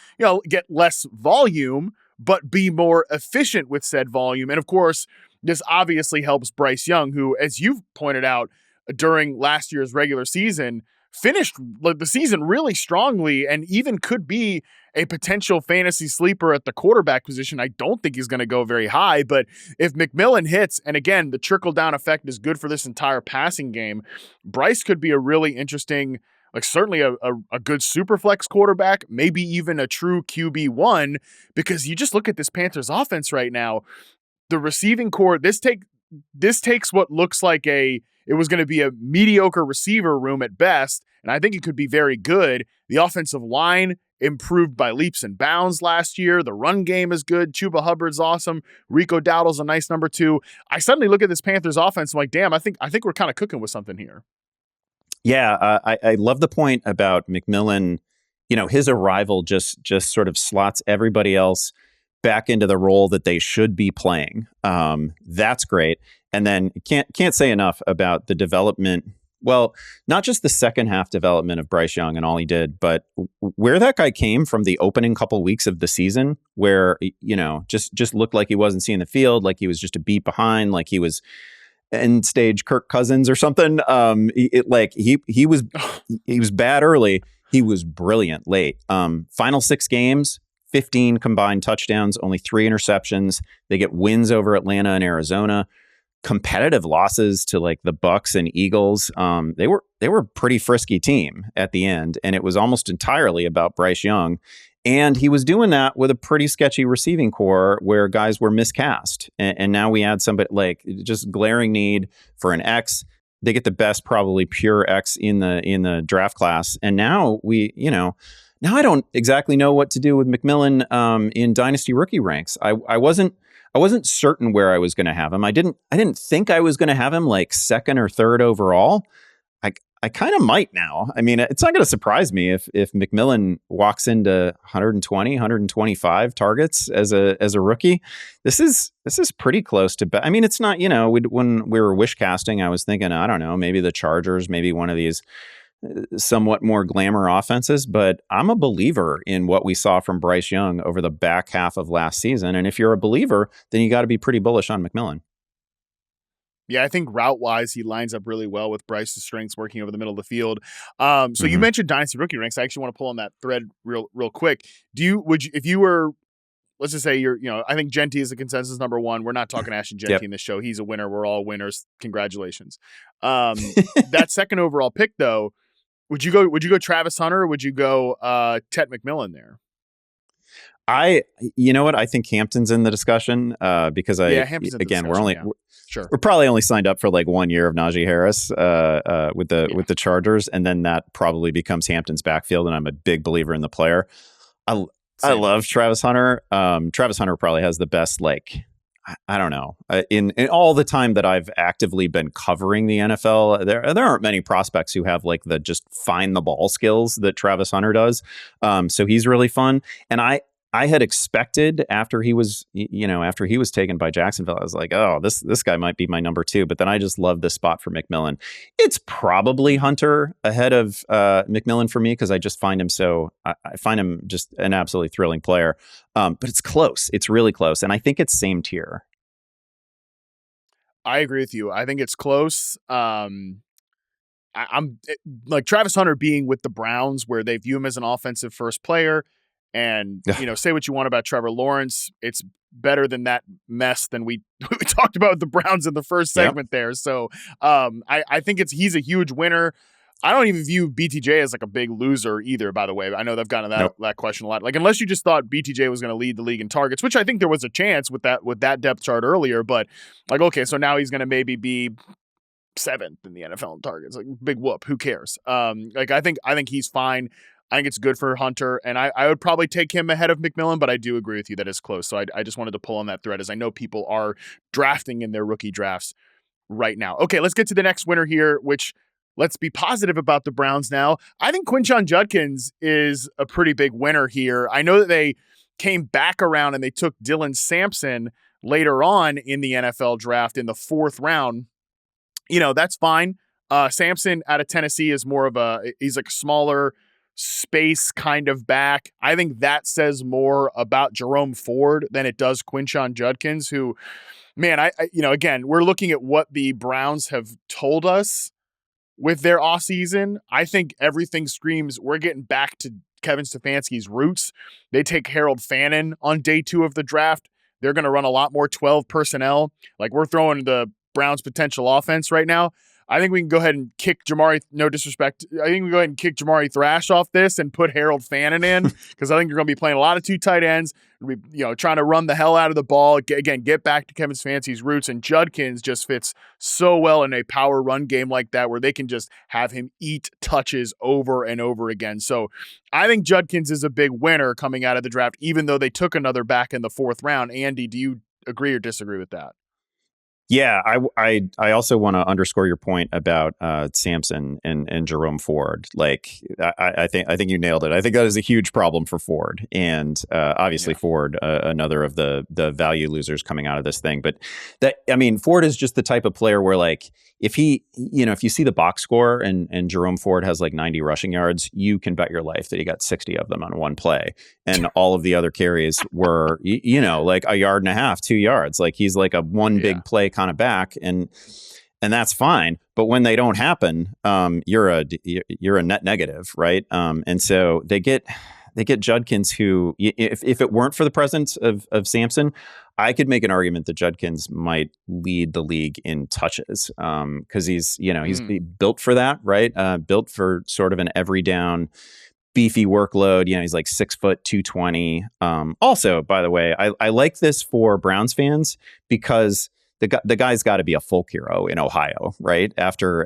get less volume, but be more efficient with said volume. And of course, this obviously helps Bryce Young, who, as you've pointed out during last year's regular season, finished the season really strongly and even could be a potential fantasy sleeper at the quarterback position. I don't think he's going to go very high, but if McMillan hits, and again, the trickle-down effect is good for this entire passing game, Bryce could be a really interesting, like certainly a good super flex quarterback, maybe even a true QB1, because you just look at this Panthers offense right now, the receiving core, this takes what looks like it was going to be a mediocre receiver room at best, and I think it could be very good. The offensive line improved by leaps and bounds last year. The run game is good. Chuba Hubbard's awesome. Rico Dowdle's a nice number 2. I suddenly look at this Panthers offense, I'm like, damn, I think we're kind of cooking with something here. Yeah, I love the point about McMillan. His arrival just sort of slots everybody else back into the role that they should be playing. That's great. And then can't say enough about the development. Well, not just the second half development of Bryce Young and all he did, but where that guy came from the opening couple weeks of the season, where just looked like he wasn't seeing the field, like he was just a beat behind, like he was end stage Kirk Cousins or something. He was bad early. He was brilliant late. Final 6 games, 15 combined touchdowns, only 3 interceptions. They get wins over Atlanta and Arizona. Competitive losses to like the Bucs and Eagles. They were a pretty frisky team at the end, and it was almost entirely about Bryce Young. And he was doing that with a pretty sketchy receiving core where guys were miscast. And now we add somebody like just glaring need for an X. They get the best, probably pure X in the draft class. And now now I don't exactly know what to do with McMillan in dynasty rookie ranks. I wasn't certain where I was going to have him. I didn't think I was going to have him like second or third overall. I kind of might now. I mean, it's not going to surprise me if McMillan walks into 120, 125 targets as a rookie. This is pretty close to. I mean, it's not. When we were wish casting, I was thinking, I don't know, maybe the Chargers, maybe one of these somewhat more glamour offenses, but I'm a believer in what we saw from Bryce Young over the back half of last season. And if you're a believer, then you got to be pretty bullish on McMillan. Yeah, I think route-wise, he lines up really well with Bryce's strengths working over the middle of the field. So you mentioned dynasty rookie ranks. I actually want to pull on that thread real quick. If you were, let's just say I think Genty is the consensus number 1. We're not talking Ashton Genty in this show. He's a winner. We're all winners. Congratulations. That second overall pick, though, would you go Travis Hunter or would you go Tet McMillan there? You know what? I think Hampton's in the discussion because we're probably only signed up for like 1 year of Najee Harris with the Chargers, and then that probably becomes Hampton's backfield. And I'm a big believer in the player. I love Travis Hunter. Travis Hunter probably has the best I don't know. In all the time that I've actively been covering the NFL, there aren't many prospects who have like the just find the ball skills that Travis Hunter does. So he's really fun. And I had expected after he was, after he was taken by Jacksonville, I was like, oh, this guy might be my number 2. But then I just love this spot for McMillan. It's probably Hunter ahead of McMillan for me because I just find him I find him just an absolutely thrilling player. But it's close. It's really close. And I think it's same tier. I agree with you. I think it's close. I'm like Travis Hunter being with the Browns where they view him as an offensive first player. And, say what you want about Trevor Lawrence. It's better than that mess than we talked about with the Browns in the first segment there. So I think he's a huge winner. I don't even view BTJ as like a big loser either, by the way. I know they've gotten that question a lot. Like, unless you just thought BTJ was going to lead the league in targets, which I think there was a chance with that depth chart earlier. But like, okay, so now he's going to maybe be 7th in the NFL in targets. Like, big whoop. Who cares? I think he's fine. I think it's good for Hunter, and I would probably take him ahead of McMillan, but I do agree with you that it's close. So I just wanted to pull on that thread as I know people are drafting in their rookie drafts right now. Okay, let's get to the next winner here, which let's be positive about the Browns now. I think Quinshon Judkins is a pretty big winner here. I know that they came back around and they took Dylan Sampson later on in the NFL draft in the 4th round. That's fine. Sampson out of Tennessee is he's like a smaller space kind of back. I think that says more about Jerome Ford than it does Quinshon Judkins, who, man, again, we're looking at what the Browns have told us with their offseason. I think everything screams we're getting back to Kevin Stefanski's roots. They take Harold Fannin on day 2 of the draft. They're going to run a lot more 12 personnel. Like, we're throwing the Browns' potential offense right now. I think we can go ahead and kick Jamari, no disrespect, I think we can go ahead and kick Jamari Thrash off this and put Harold Fannin in because I think you're going to be playing a lot of 2 tight ends, trying to run the hell out of the ball. Again, get back to Kevin Stefanski's roots, and Judkins just fits so well in a power run game like that where they can just have him eat touches over and over again. So I think Judkins is a big winner coming out of the draft, even though they took another back in the 4th round. Andy, do you agree or disagree with that? Yeah, I also want to underscore your point about Sampson and Jerome Ford. Like, I think you nailed it. I think that is a huge problem for Ford, and obviously Ford, another of the value losers coming out of this thing. But Ford is just the type of player where, like, if you see the box score and Jerome Ford has like 90 rushing yards, you can bet your life that he got 60 of them on one play, and all of the other carries were like a yard and a half, 2 yards. Like, he's like a one big play kind of back, and that's fine. But when they don't happen, you're a net negative, right? And so they get Judkins, who, if it weren't for the presence of Sampson, I could make an argument that Judkins might lead the league in touches because he's built for that, right? Built for sort of an every down, beefy workload. He's like 6 foot, 220. Also, by the way, I like this for Browns fans because the guy's got to be a folk hero in Ohio, right? After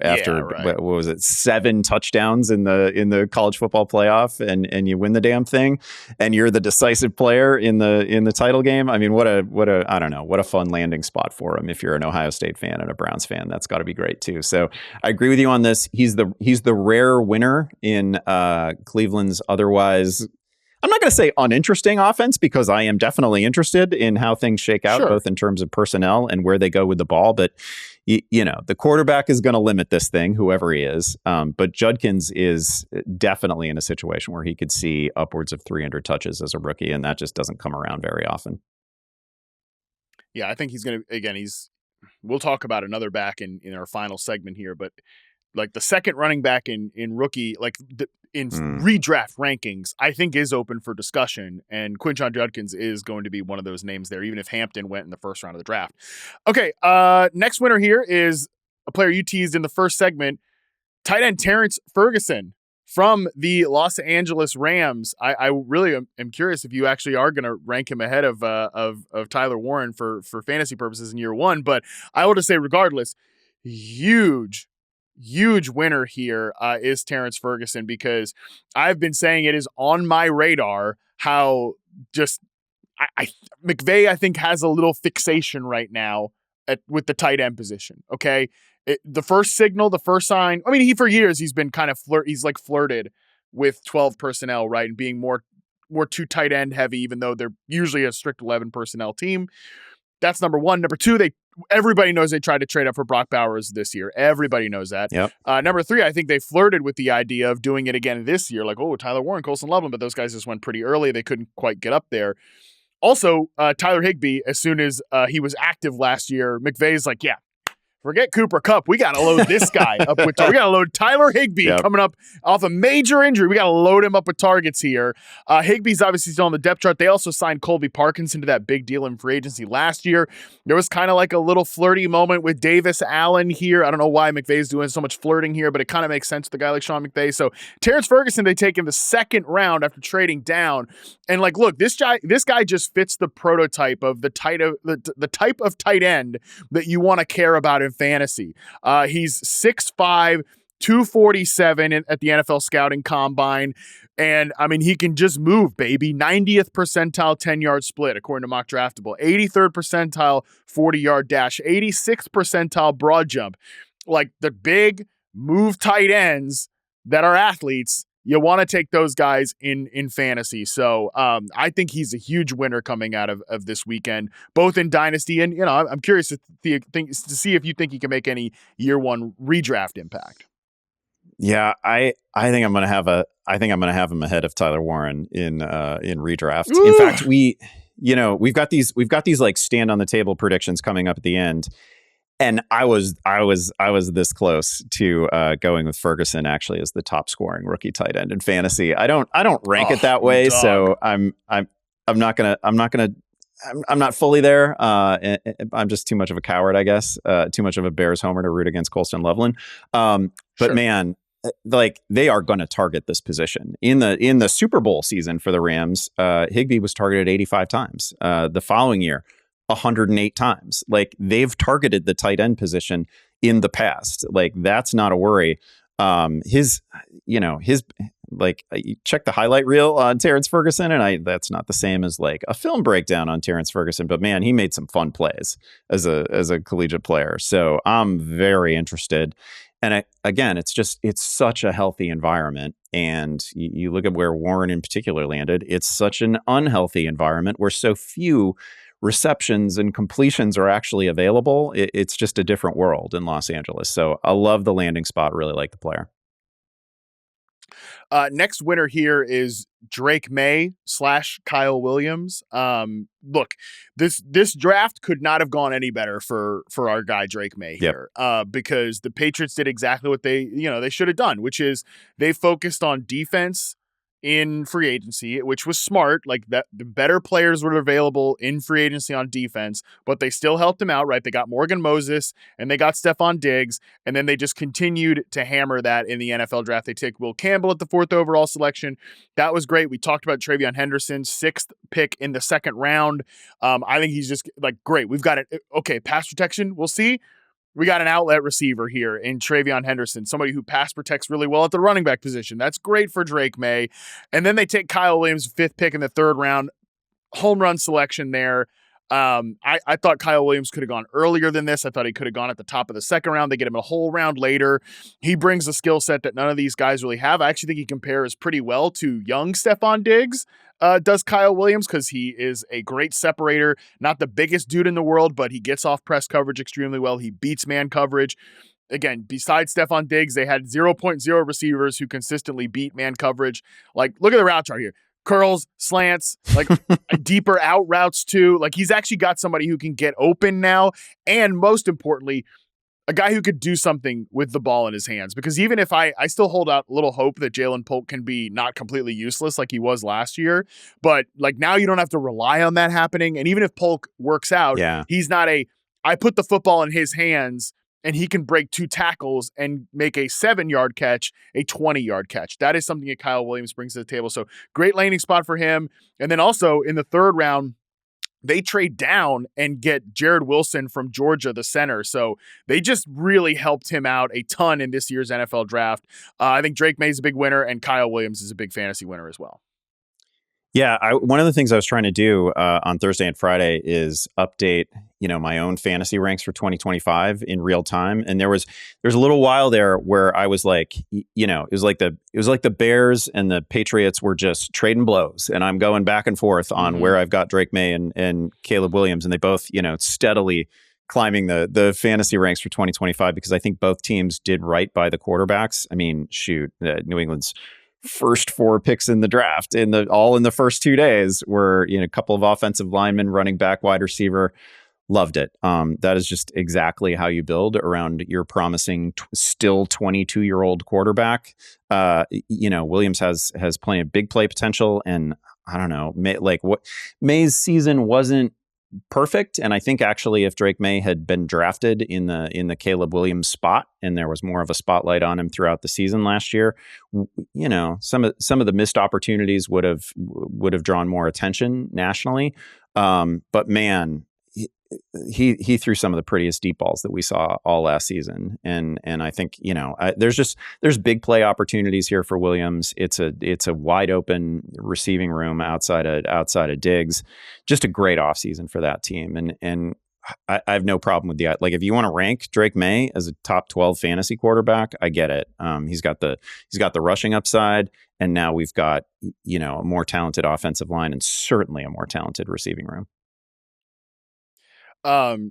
what was it, 7 touchdowns in the college football playoff, and you win the damn thing, and you're the decisive player in the title game. I mean, what a fun landing spot for him if you're an Ohio State fan and a Browns fan. That's got to be great too. So I agree with you on this. He's the rare winner in Cleveland's otherwise, I'm not going to say uninteresting offense, because I am definitely interested in how things shake out, both in terms of personnel and where they go with the ball. But, the quarterback is going to limit this thing, whoever he is. But Judkins is definitely in a situation where he could see upwards of 300 touches as a rookie, and that just doesn't come around very often. Yeah, I think he's going to, again, we'll talk about another back in our final segment here, but like the second running back in rookie, like in redraft rankings, I think is open for discussion. And Quinshon Judkins is going to be one of those names there, even if Hampton went in the first round of the draft. Okay, next winner here is a player you teased in the first segment, tight end Terrance Ferguson from the Los Angeles Rams. I really am curious if you actually are going to rank him ahead of Tyler Warren for fantasy purposes in year 1. But I will just say, regardless, huge winner here is Terrance Ferguson, because I've been saying it is on my radar how just McVay, I think, has a little fixation right now with the tight end position. Okay. The first signal, the first sign, for years he's been kind of flirted with 12 personnel, right? And being more more too tight end heavy, even though they're usually a strict 11 personnel team. That's number one. Number two, everybody knows they tried to trade up for Brock Bowers this year. Everybody knows that. Yep. Number three, I think they flirted with the idea of doing it again this year. Like, oh, Tyler Warren, Colson Loveland, but those guys just went pretty early. They couldn't quite get up there. Also, Tyler Higbee, as soon as he was active last year, McVay's like, yeah, forget Cooper Kupp. We got to load this guy up with. We got to load Tyler Higbee coming up off a major injury. We got to load him up with targets here. Higbee's obviously still on the depth chart. They also signed Colby Parkinson to that big deal in free agency last year. There was kind of like a little flirty moment with Davis Allen here. I don't know why McVay's doing so much flirting here, but it kind of makes sense with a guy like Sean McVay. So Terrance Ferguson, they take in the second round after trading down. And like, look, this guy just fits the prototype of the type of tight end that you want to care about in fantasy. He's 6'5", 247 at the NFL scouting combine. And I mean, he can just move, baby. 90th percentile 10-yard split, according to Mock Draftable. 83rd percentile 40-yard dash. 86th percentile broad jump. Like the big move tight ends that are athletes, you want to take those guys in fantasy. So I think he's a huge winner coming out of this weekend, both in Dynasty and, I'm curious to see if you think he can make any year one redraft impact. Yeah, I think I'm going to have him ahead of Tyler Warren in redraft. Ooh. In fact, we've got these like stand on the table predictions coming up at the end. And I was this close to going with Ferguson actually as the top scoring rookie tight end in fantasy. I don't rank it that way, dog. So I'm not fully there. I'm just too much of a coward, I guess. Too much of a Bears homer to root against Colson Loveland. But sure. Man, like they are going to target this position in the Super Bowl season for the Rams. Higbee was targeted 85 times. The following year, 108 times. Like they've targeted the tight end position in the past. Like that's not a worry. His like you check the highlight reel on Terrance Ferguson, and that's not the same as like a film breakdown on Terrance Ferguson, but man, he made some fun plays as a collegiate player. So I'm very interested. And again, it's such a healthy environment. And you look at where Warren in particular landed, it's such an unhealthy environment where so few receptions and completions are actually available. It's just a different world in Los Angeles. So I love the landing spot. Really like the player. Next winner here is Drake Maye / Kyle Williams. Look, this draft could not have gone any better for our guy Drake Maye here. Because the Patriots did exactly what they should have done, which is they focused on defense in free agency, which was smart. Like that, the better players were available in free agency on defense, but they still helped him out, right? They got Morgan Moses and they got Stephon Diggs, and then they just continued to hammer that in the NFL draft. They take Will Campbell at the 4th overall selection. That was great. We talked about TreVeyon Henderson, 6th pick in the 2nd round. I think he's just like great. We've got it. Okay, pass protection. We'll see. We got an outlet receiver here in TreVeyon Henderson, somebody who pass protects really well at the running back position. That's great for Drake Maye. And then they take Kyle Williams, 5th pick in the 3rd round, home run selection there. I thought Kyle Williams could have gone earlier than this. I thought he could have gone at the top of the 2nd round. They get him a whole round later. He brings a skill set that none of these guys really have. I actually think he compares pretty well to young Stephon Diggs. Does Kyle Williams, because he is a great separator, not the biggest dude in the world, but he gets off press coverage extremely well. He beats man coverage. Again, besides Stephon Diggs, they had 0.0 receivers who consistently beat man coverage. Like, look at the route chart here. Curls, slants, like deeper out routes too. Like he's actually got somebody who can get open now. And most importantly, a guy who could do something with the ball in his hands, because even if I still hold out a little hope that Jalen Polk can be not completely useless like he was last year, but like now you don't have to rely on that happening. And even if Polk works out, he's not I put the football in his hands and he can break 2 tackles and make a 7-yard catch, a 20-yard catch. That is something that Kyle Williams brings to the table. So great landing spot for him. And then also in the 3rd round, they trade down and get Jared Wilson from Georgia, the center. So they just really helped him out a ton in this year's NFL draft. I think Drake Maye is a big winner, and Kyle Williams is a big fantasy winner as well. Yeah, one of the things I was trying to do on Thursday and Friday is update, my own fantasy ranks for 2025 in real time. And there's a little while there where I was like, it was like the Bears and the Patriots were just trading blows, and I'm going back and forth on where I've got Drake Maye and Caleb Williams, and they both, steadily climbing the fantasy ranks for 2025 because I think both teams did right by the quarterbacks. I mean, shoot, New England's first 4 picks in the draft all in the first 2 days were a couple of offensive linemen, running back, wide receiver. Loved it. That is just exactly how you build around your promising still 22-year-old quarterback. Williams has plenty of big play potential, and I don't know, Maye's season wasn't perfect, and I think actually if Drake Maye had been drafted in the Caleb Williams spot and there was more of a spotlight on him throughout the season last year, some of the missed opportunities would have drawn more attention nationally. But man, he threw some of the prettiest deep balls that we saw all last season, and I think there's big play opportunities here for Williams. It's a wide open receiving room outside of Diggs. Just a great offseason for that team, and I have no problem with if you want to rank Drake Maye as a top 12 fantasy quarterback, I get it. He's got the rushing upside, and now we've got a more talented offensive line and certainly a more talented receiving room.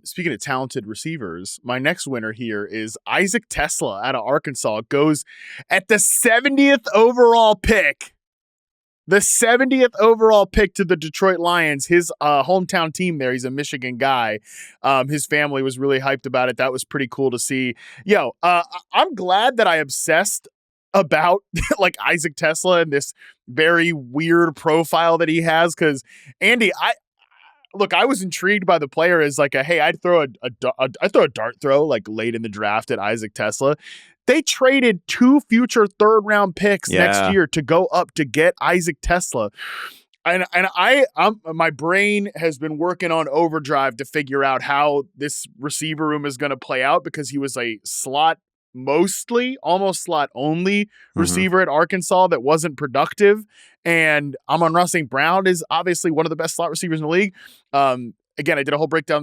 Speaking of talented receivers, my next winner here is Isaac Teslaa out of Arkansas. Goes at the 70th overall pick. The 70th overall pick to the Detroit Lions, his hometown team there. He's a Michigan guy. His family was really hyped about it. That was pretty cool to see. I'm glad that I obsessed about Isaac Teslaa and this very weird profile that he has, because Andy, I was intrigued by the player as I'd throw a dart throw late in the draft at Isaac Teslaa. They traded 2 future 3rd round picks next year to go up to get Isaac Teslaa. And my brain has been working on overdrive to figure out how this receiver room is going to play out, because he was a almost slot only receiver at Arkansas that wasn't productive. And Amon-Ra St. Brown is obviously one of the best slot receivers in the league. Again, I did a whole breakdown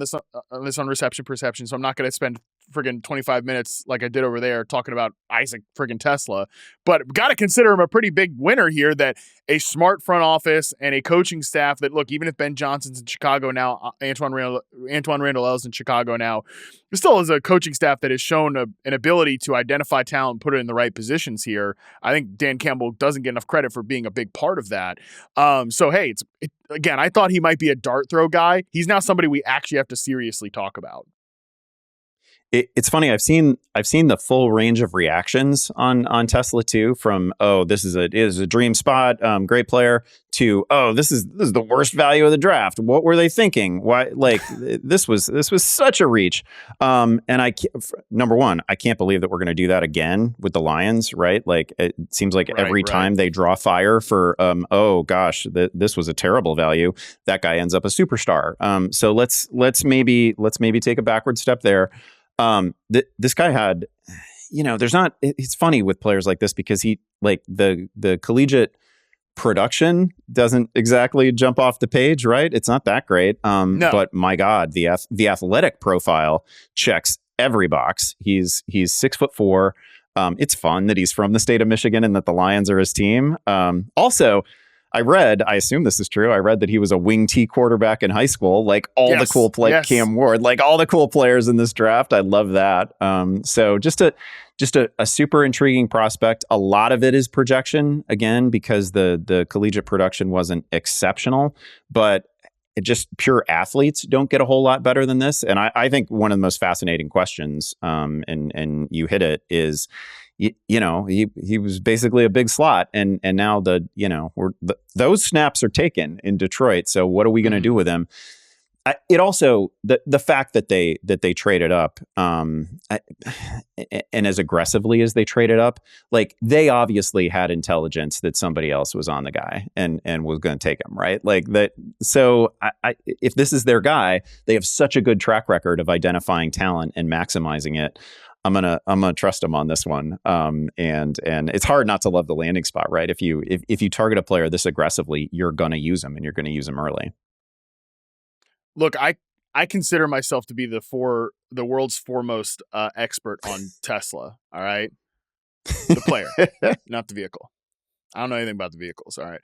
on this on reception perception, so I'm not going to spend friggin' 25 minutes like I did over there talking about Isaac friggin' Teslaa. But got to consider him a pretty big winner here, that a smart front office and a coaching staff that, look, even if Ben Johnson's in Chicago now, Antoine Randall L's in Chicago now, there still is a coaching staff that has shown an ability to identify talent and put it in the right positions here. I think Dan Campbell doesn't get enough credit for being a big part of that. Again, I thought he might be a dart throw guy. He's now somebody we actually have to seriously talk about. It's funny. I've seen the full range of reactions on Teslaa too. From this is a dream spot, great player, to this is the worst value of the draft. What were they thinking? Why this was such a reach. And number one, I can't believe that we're going to do that again with the Lions. Right? It seems like every time they draw fire for this was a terrible value, that guy ends up a superstar. So let's maybe take a backward step there. This guy had, it's funny with players like this, because he the collegiate production doesn't exactly jump off the page, right? It's not that great. No. But my God, the athletic profile checks every box. He's 6'4". It's fun that he's from the state of Michigan and that the Lions are his team. Also, I assume this is true, I read that he was a wing T quarterback in high school, the cool Cam Ward, all the cool players in this draft. I love that. So just a super intriguing prospect. A lot of it is projection, again, because the collegiate production wasn't exceptional, but just pure athletes don't get a whole lot better than this. And I think one of the most fascinating questions, and you hit it, is, he was basically a big slot, and now those snaps are taken in Detroit. So what are we going to do with him? It also, the fact that they traded up, and as aggressively as they traded up, they obviously had intelligence that somebody else was on the guy and was going to take him, right? That. So if this is their guy, they have such a good track record of identifying talent and maximizing it. I'm gonna trust him on this one. And it's hard not to love the landing spot, right? If you target a player this aggressively, you're gonna use him, and you're gonna use him early. Look, I consider myself to be the world's foremost expert on Teslaa. All right, the player, not the vehicle. I don't know anything about the vehicles. All right,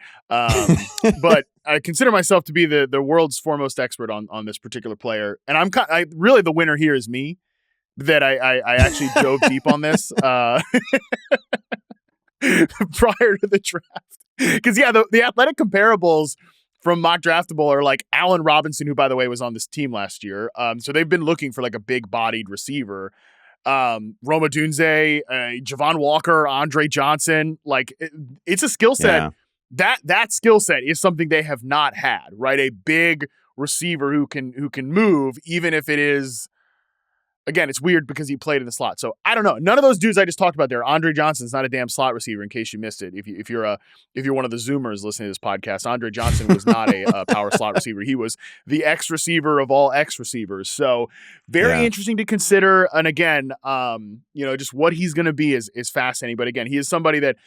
but I consider myself to be the world's foremost expert on this particular player, and really the winner here is me. That I actually dove deep on this prior to the draft, because the athletic comparables from Mock Draftable are like Allen Robinson, who by the way was on this team last year. So they've been looking for like a big bodied receiver. Rome Odunze, Javon Walker, Andre Johnson. Like it's a skill set. Yeah. That skill set is something they have not had, right? A big receiver who can move, even if it is. Again, it's weird because he played in the slot. So I don't know. None of those dudes I just talked about there. Andre Johnson's not a damn slot receiver, in case you missed it. If you're one of the Zoomers listening to this podcast, Andre Johnson was not a power slot receiver. He was the X receiver of all X receivers. So very interesting to consider. And again, just what he's going to be is fascinating. But again, he is somebody that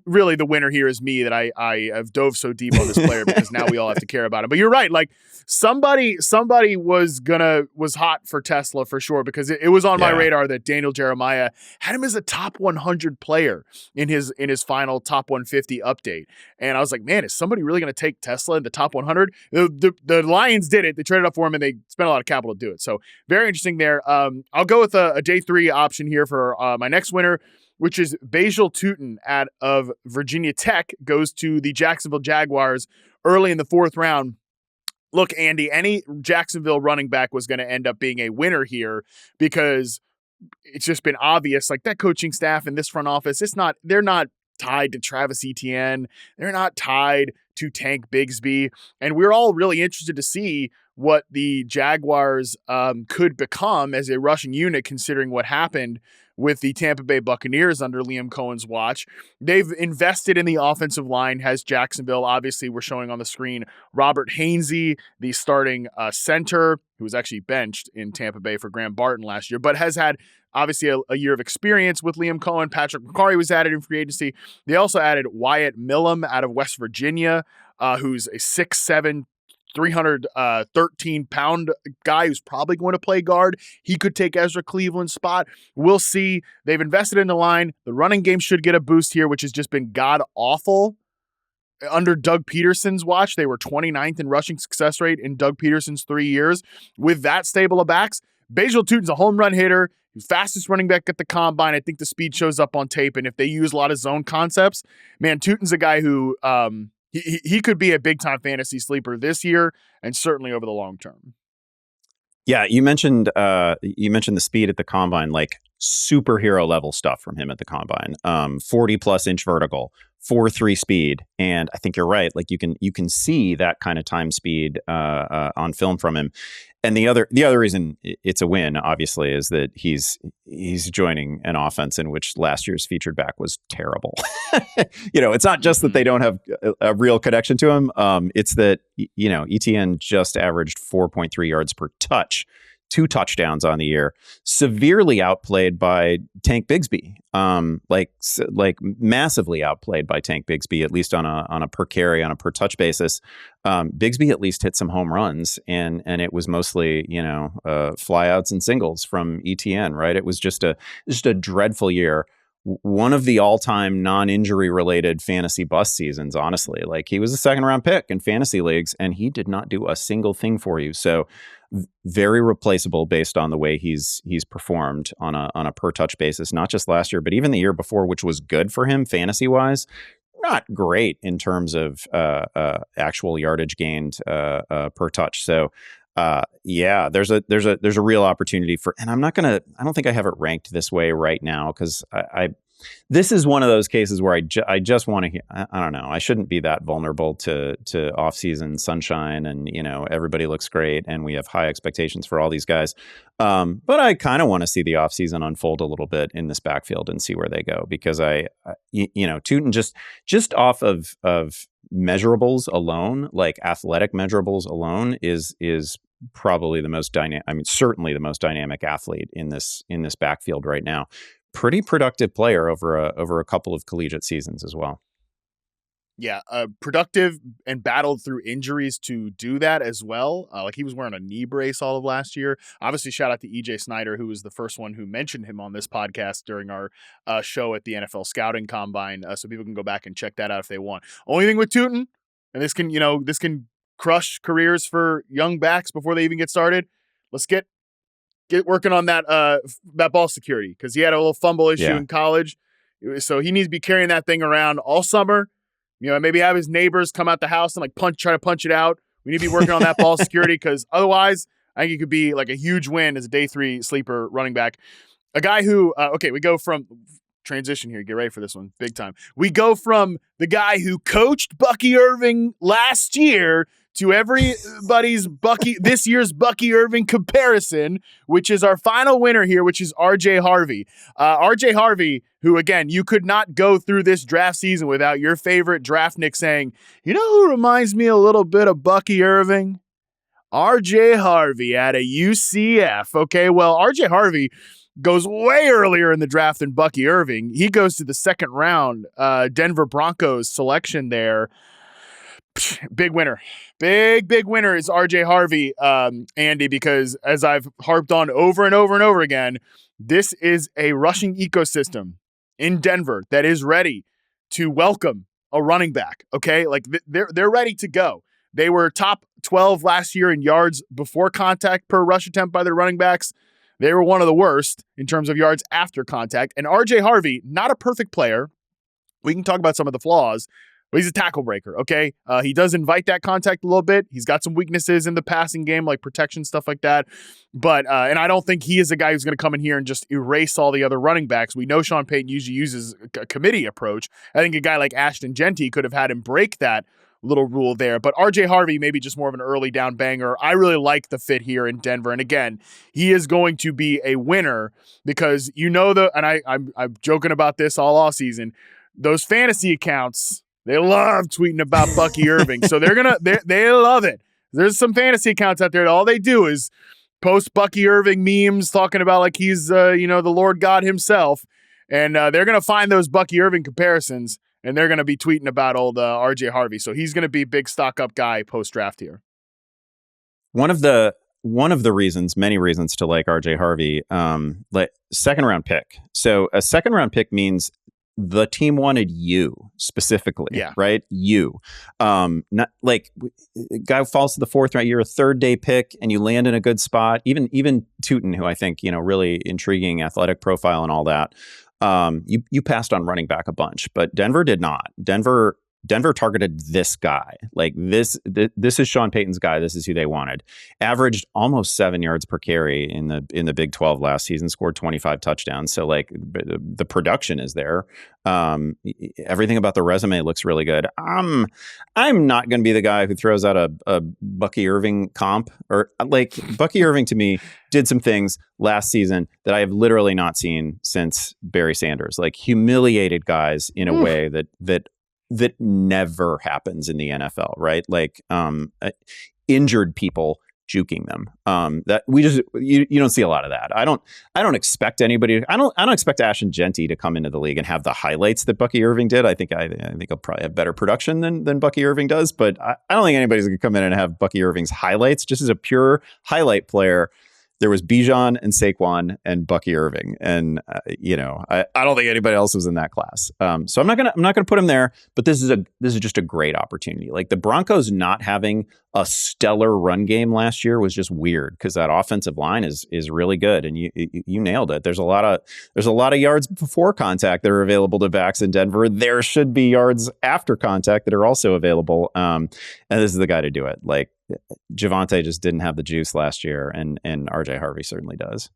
really the winner here is me, that I have dove so deep on this player because now we all have to care about him. But you're right. Like somebody was hot for Teslaa for sure, because it was on my radar that Daniel Jeremiah had him as a top 100 player in his final top 150 update. And I was like, man, is somebody really going to take Teslaa in the top 100? The Lions did it. They traded up for him and they spent a lot of capital to do it. So very interesting there. I'll go with a day 3 option here for my next winner, which is Bhayshul Tuten out of Virginia Tech, goes to the Jacksonville Jaguars early in the 4th round. Look, Andy, any Jacksonville running back was going to end up being a winner here, because it's just been obvious, like that coaching staff and this front office, they're not tied to Travis Etienne. They're not tied to Tank Bigsby. And we're all really interested to see what the Jaguars could become as a rushing unit, considering what happened with the Tampa Bay Buccaneers under Liam Cohen's watch. They've invested in the offensive line, has Jacksonville. Obviously, we're showing on the screen Robert Hainsey, the starting center, who was actually benched in Tampa Bay for Graham Barton last year, but has had obviously a year of experience with Liam Cohen. Patrick McCarry was added in free agency. They also added Wyatt Millam out of West Virginia, who's a 6'7", 313-pound guy who's probably going to play guard. He could take Ezra Cleveland's spot. We'll see. They've invested in the line. The running game should get a boost here, which has just been god-awful. Under Doug Peterson's watch, they were 29th in rushing success rate in Doug Peterson's 3 years. With that stable of backs, Bhayshul Tuten's a home run hitter, fastest running back at the combine. I think the speed shows up on tape, and if they use a lot of zone concepts, man, Tuten's a guy who he could be a big-time fantasy sleeper this year and certainly over the long term. Yeah, you mentioned the speed at the combine, like superhero level stuff from him at the combine. 40+ inch vertical, 4.3 speed, and I think you're right. Like you can see that kind of time speed on film from him. And the other reason it's a win, obviously, is that he's joining an offense in which last year's featured back was terrible. It's not just that they don't have a real connection to him. It's that ETN just averaged 4.3 yards per touch, 2 touchdowns on the year, severely outplayed by Tank Bigsby, like massively outplayed by Tank Bigsby, at least on a per carry, on a per touch basis. Bigsby at least hit some home runs, and it was mostly flyouts and singles from ETN, right? It was just a dreadful year. One of the all-time non-injury related fantasy bust seasons, honestly. Like, he was a 2nd round pick in fantasy leagues, and he did not do a single thing for you. So very replaceable based on the way he's performed on a per touch basis, not just last year, but even the year before, which was good for him fantasy wise. Not great in terms of actual yardage gained per touch. So there's a real opportunity for, and I don't think I have it ranked this way right now, because this is one of those cases where I just want to, I don't know, I shouldn't be that vulnerable to off-season sunshine, and everybody looks great and we have high expectations for all these guys. But I kind of want to see the offseason unfold a little bit in this backfield and see where they go, because Tuten just off of measurables alone, like athletic measurables alone, is probably the most dynamic. I mean, certainly the most dynamic athlete in this backfield right now. Pretty productive player over a couple of collegiate seasons as well. Yeah, productive and battled through injuries to do that as well. Like he was wearing a knee brace all of last year. Obviously, shout out to EJ Snyder, who was the first one who mentioned him on this podcast during our show at the NFL Scouting Combine. So people can go back and check that out if they want. Only thing with Tuten, and this can crush careers for young backs before they even get started. Let's get working on that ball security, because he had a little fumble issue in college. So he needs to be carrying that thing around all summer. Maybe have his neighbors come out the house and try to punch it out. We need to be working on that ball security, because otherwise I think it could be like a huge win as a day 3 sleeper running back. A guy who, we go from transition here. Get ready for this one. Big time. We go from the guy who coached Bucky Irving last year to everybody's this year's Bucky Irving comparison, which is our final winner here, which is RJ Harvey. RJ Harvey, who, again, you could not go through this draft season without your favorite draftnik saying, you know who reminds me a little bit of Bucky Irving? RJ Harvey out of UCF. Okay, well, RJ Harvey goes way earlier in the draft than Bucky Irving. He goes to the second round, Denver Broncos selection there. Big winner. Big winner is RJ Harvey, Andy, because as I've harped on over and over and over again, this is a rushing ecosystem in Denver that is ready to welcome a running back. Okay, like they're ready to go. They were top 12 last year in yards before contact per rush attempt by their running backs. They were one of the worst in terms of yards after contact. And RJ Harvey, not a perfect player. We can talk about some of the flaws, but he's a tackle breaker, okay? He does invite that contact a little bit. He's got some weaknesses in the passing game, like protection, stuff like that. But, and I don't think he is a guy who's going to come in here and just erase all the other running backs. We know Sean Payton usually uses a committee approach. I think a guy like Ashton Genty could have had him break that little rule there. But RJ Harvey, maybe just more of an early down banger. I really like the fit here in Denver. And again, he is going to be a winner because and I'm joking about this all off season. Those fantasy accounts, they love tweeting about Bucky Irving. So they love it. There's some fantasy accounts out there that all they do is post Bucky Irving memes talking about like he's the Lord God himself. And they're going to find those Bucky Irving comparisons, and they're going to be tweeting about old RJ Harvey. So he's going to be big stock up guy post draft here. One of the reasons, many reasons to like RJ Harvey, second round pick. So a second round pick means the team wanted you specifically, right? You, not like guy falls to the fourth round. You're a third day pick and you land in a good spot. Even Tuten, who I think, really intriguing athletic profile and all that. You passed on running back a bunch, but Denver did not. Denver targeted this guy. Like this is Sean Payton's guy. This is who they wanted. Averaged almost 7 yards per carry in the Big 12 last season. Scored 25 touchdowns. So like the production is there. Everything about the resume looks really good. I'm not going to be the guy who throws out a Bucky Irving comp, or like Bucky Irving to me did some things last season that I have literally not seen since Barry Sanders. Like humiliated guys in a way that never happens in the NFL, right? Like injured people juking them. That you don't see a lot of that. I don't expect anybody. I don't expect Ashton Genty to come into the league and have the highlights that Bucky Irving did. I think he'll probably have better production than Bucky Irving does. But I don't think anybody's going to come in and have Bucky Irving's highlights. Just as a pure highlight player, there was Bijan and Saquon and Bucky Irving, and I don't think anybody else was in that class. So I'm not gonna put him there. But this is just a great opportunity. Like the Broncos not having a stellar run game last year was just weird because that offensive line is really good, and you nailed it. There's a lot of yards before contact that are available to backs in Denver. There should be yards after contact that are also available, and this is the guy to do it. Like Javonte just didn't have the juice last year, and RJ Harvey certainly does.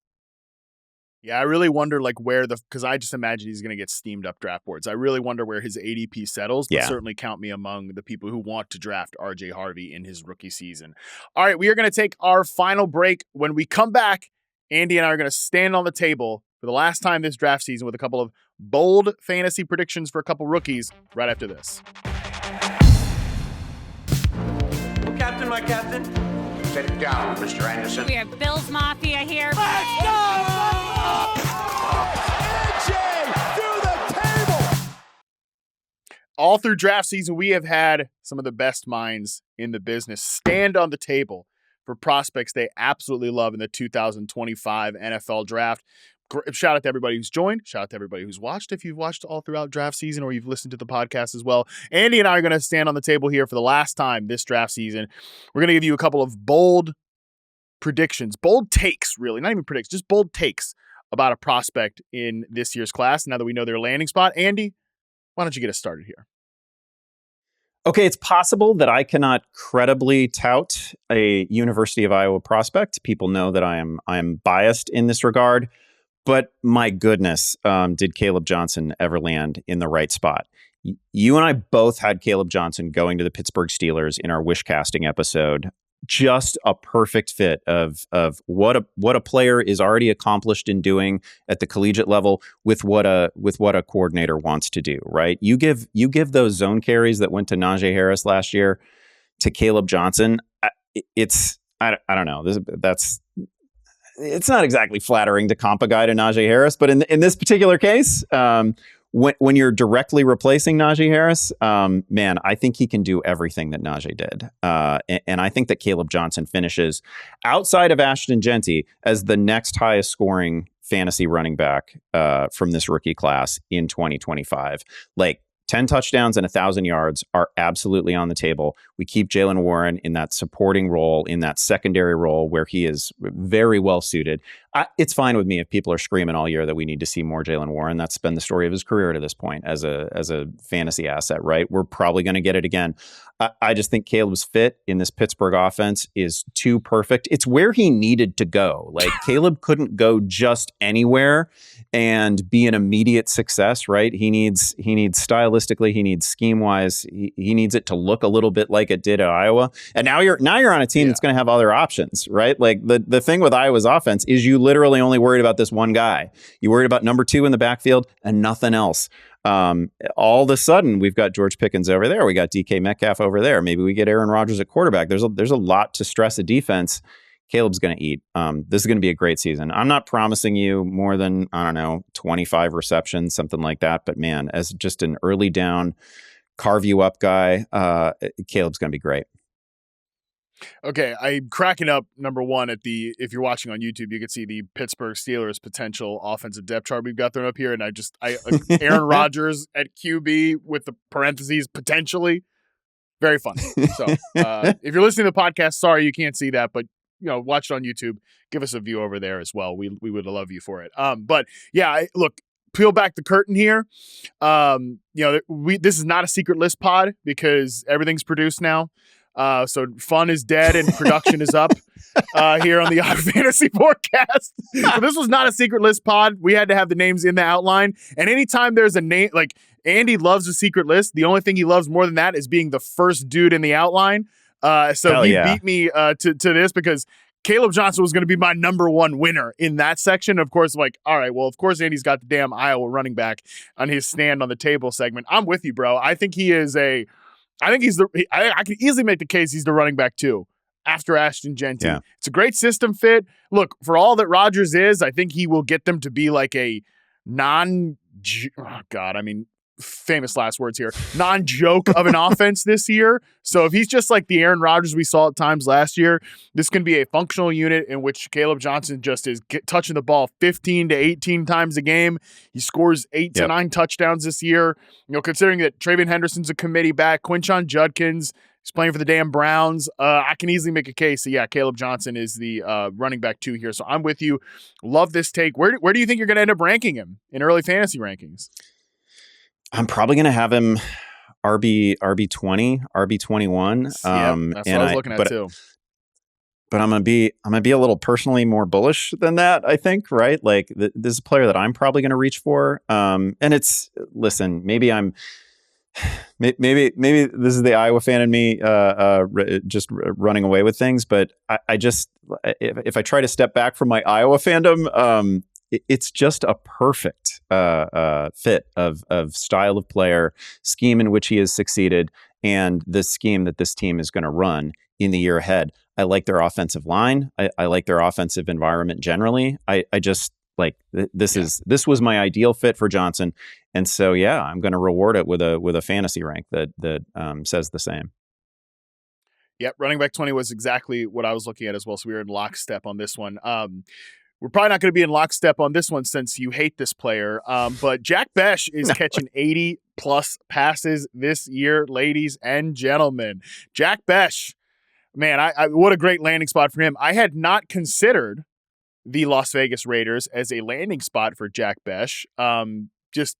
Yeah, I really wonder because I just imagine he's going to get steamed up draft boards. I really wonder where his ADP settles, but certainly count me among the people who want to draft RJ Harvey in his rookie season. All right, we are going to take our final break. When we come back, Andy and I are going to stand on the table for the last time this draft season with a couple of bold fantasy predictions for a couple rookies right after this. Captain, my captain. Sit down, Mr. Anderson. We have Bills Mafia here. Let's go! AJ through the table! All through draft season, we have had some of the best minds in the business stand on the table for prospects they absolutely love in the 2025 NFL Draft. Shout out to everybody who's joined. Shout out to everybody who's watched. If you've watched all throughout draft season or you've listened to the podcast as well, Andy and I are going to stand on the table here for the last time this draft season. We're going to give you a couple of bold predictions, bold takes, really, not even predictions, just bold takes about a prospect in this year's class. Now that we know their landing spot, Andy, why don't you get us started here? Okay, it's possible that I cannot credibly tout a University of Iowa prospect. People know that I am biased in this regard. But my goodness, did Caleb Johnson ever land in the right spot? You and I both had Caleb Johnson going to the Pittsburgh Steelers in our wish casting episode. Just a perfect fit of what a player is already accomplished in doing at the collegiate level with what a coordinator wants to do. Right? You give those zone carries that went to Najee Harris last year to Caleb Johnson. I don't know. It's not exactly flattering to comp a guy to Najee Harris, but in this particular case, when you're directly replacing Najee Harris, man, I think he can do everything that Najee did. And I think that Caleb Johnson finishes outside of Ashton Genty as the next highest scoring fantasy running back from this rookie class in 2025. Like, 10 touchdowns and 1,000 yards are absolutely on the table. We keep Jaylen Warren in that supporting role, in that secondary role where he is very well suited. It's fine with me if people are screaming all year that we need to see more Jaylen Warren. That's been the story of his career to this point as a fantasy asset, right? We're probably going to get it again. I just think Caleb's fit in this Pittsburgh offense is too perfect. It's where he needed to go. Like, Caleb couldn't go just anywhere and be an immediate success, right? He needs stylistically, he needs scheme wise, he needs it to look a little bit like it did at Iowa. And now you're on a team that's going to have other options, right? Like, the thing with Iowa's offense is you literally only worried about this one guy. You worried about number 2 in the backfield and nothing else. All of a sudden, we've got George Pickens over there. We got DK Metcalf over there. Maybe we get Aaron Rodgers at quarterback. There's a lot to stress a defense. Caleb's going to eat. This is going to be a great season. I'm not promising you more than, 25 receptions, something like that. But man, as just an early down, carve you up guy, Caleb's going to be great. Okay, I'm cracking up, number one, if you're watching on YouTube, you can see the Pittsburgh Steelers potential offensive depth chart we've got thrown up here. And Aaron Rodgers at QB with the parentheses, potentially. Very fun. So if you're listening to the podcast, sorry you can't see that, but watch it on YouTube. Give us a view over there as well. We would love you for it. But yeah, look, peel back the curtain here. This is not a secret list pod because everything's produced now. So fun is dead and production is up here on the Yahoo Fantasy Forecast. So this was not a secret list pod. We had to have the names in the outline. And anytime there's a name, like Andy loves a secret list, the only thing he loves more than that is being the first dude in the outline. So he beat me to this because Caleb Johnson was going to be my number one winner in that section. Of course, all right, well, of course, Andy's got the damn Iowa running back on his stand on the table segment. I'm with you, bro. I think he's I can easily make the case he's the running back too after Ashton Genty. Yeah. It's a great system fit. Look, for all that Rodgers is, I think he will get them to be like a famous last words here, non-joke of an offense this year. So if he's just like the Aaron Rodgers we saw at times last year, this can be a functional unit in which Caleb Johnson just is touching the ball 15 to 18 times a game. He scores 8 to 9 touchdowns this year. Considering that TreVeyon Henderson's a committee back, Quinshon Judkins, he's playing for the damn Browns. I can easily make a case. So yeah, Caleb Johnson is the running back 2 here. So I'm with you. Love this take. Where do you think you're going to end up ranking him in early fantasy rankings? I'm probably going to have him RB 20, RB 21. That's what I was looking at too. But I'm gonna be a little personally more bullish than that. I think, right? Like this is a player that I'm probably going to reach for. And maybe this is the Iowa fan in me just running away with things. But if I try to step back from my Iowa fandom, it's just a perfect fit of style of player, scheme in which he has succeeded, and the scheme that this team is going to run in the year ahead. I like their offensive line. I like their offensive environment generally. I just like this was my ideal fit for Johnson. And so, yeah, I'm going to reward it with a fantasy rank that says the same. Yep, running back 20 was exactly what I was looking at as well. So we were in lockstep on this one. We're probably not going to be in lockstep on this one since you hate this player. But Jack Bech is catching 80 plus passes this year, ladies and gentlemen. Jack Bech, man, I what a great landing spot for him. I had not considered the Las Vegas Raiders as a landing spot for Jack Bech. Just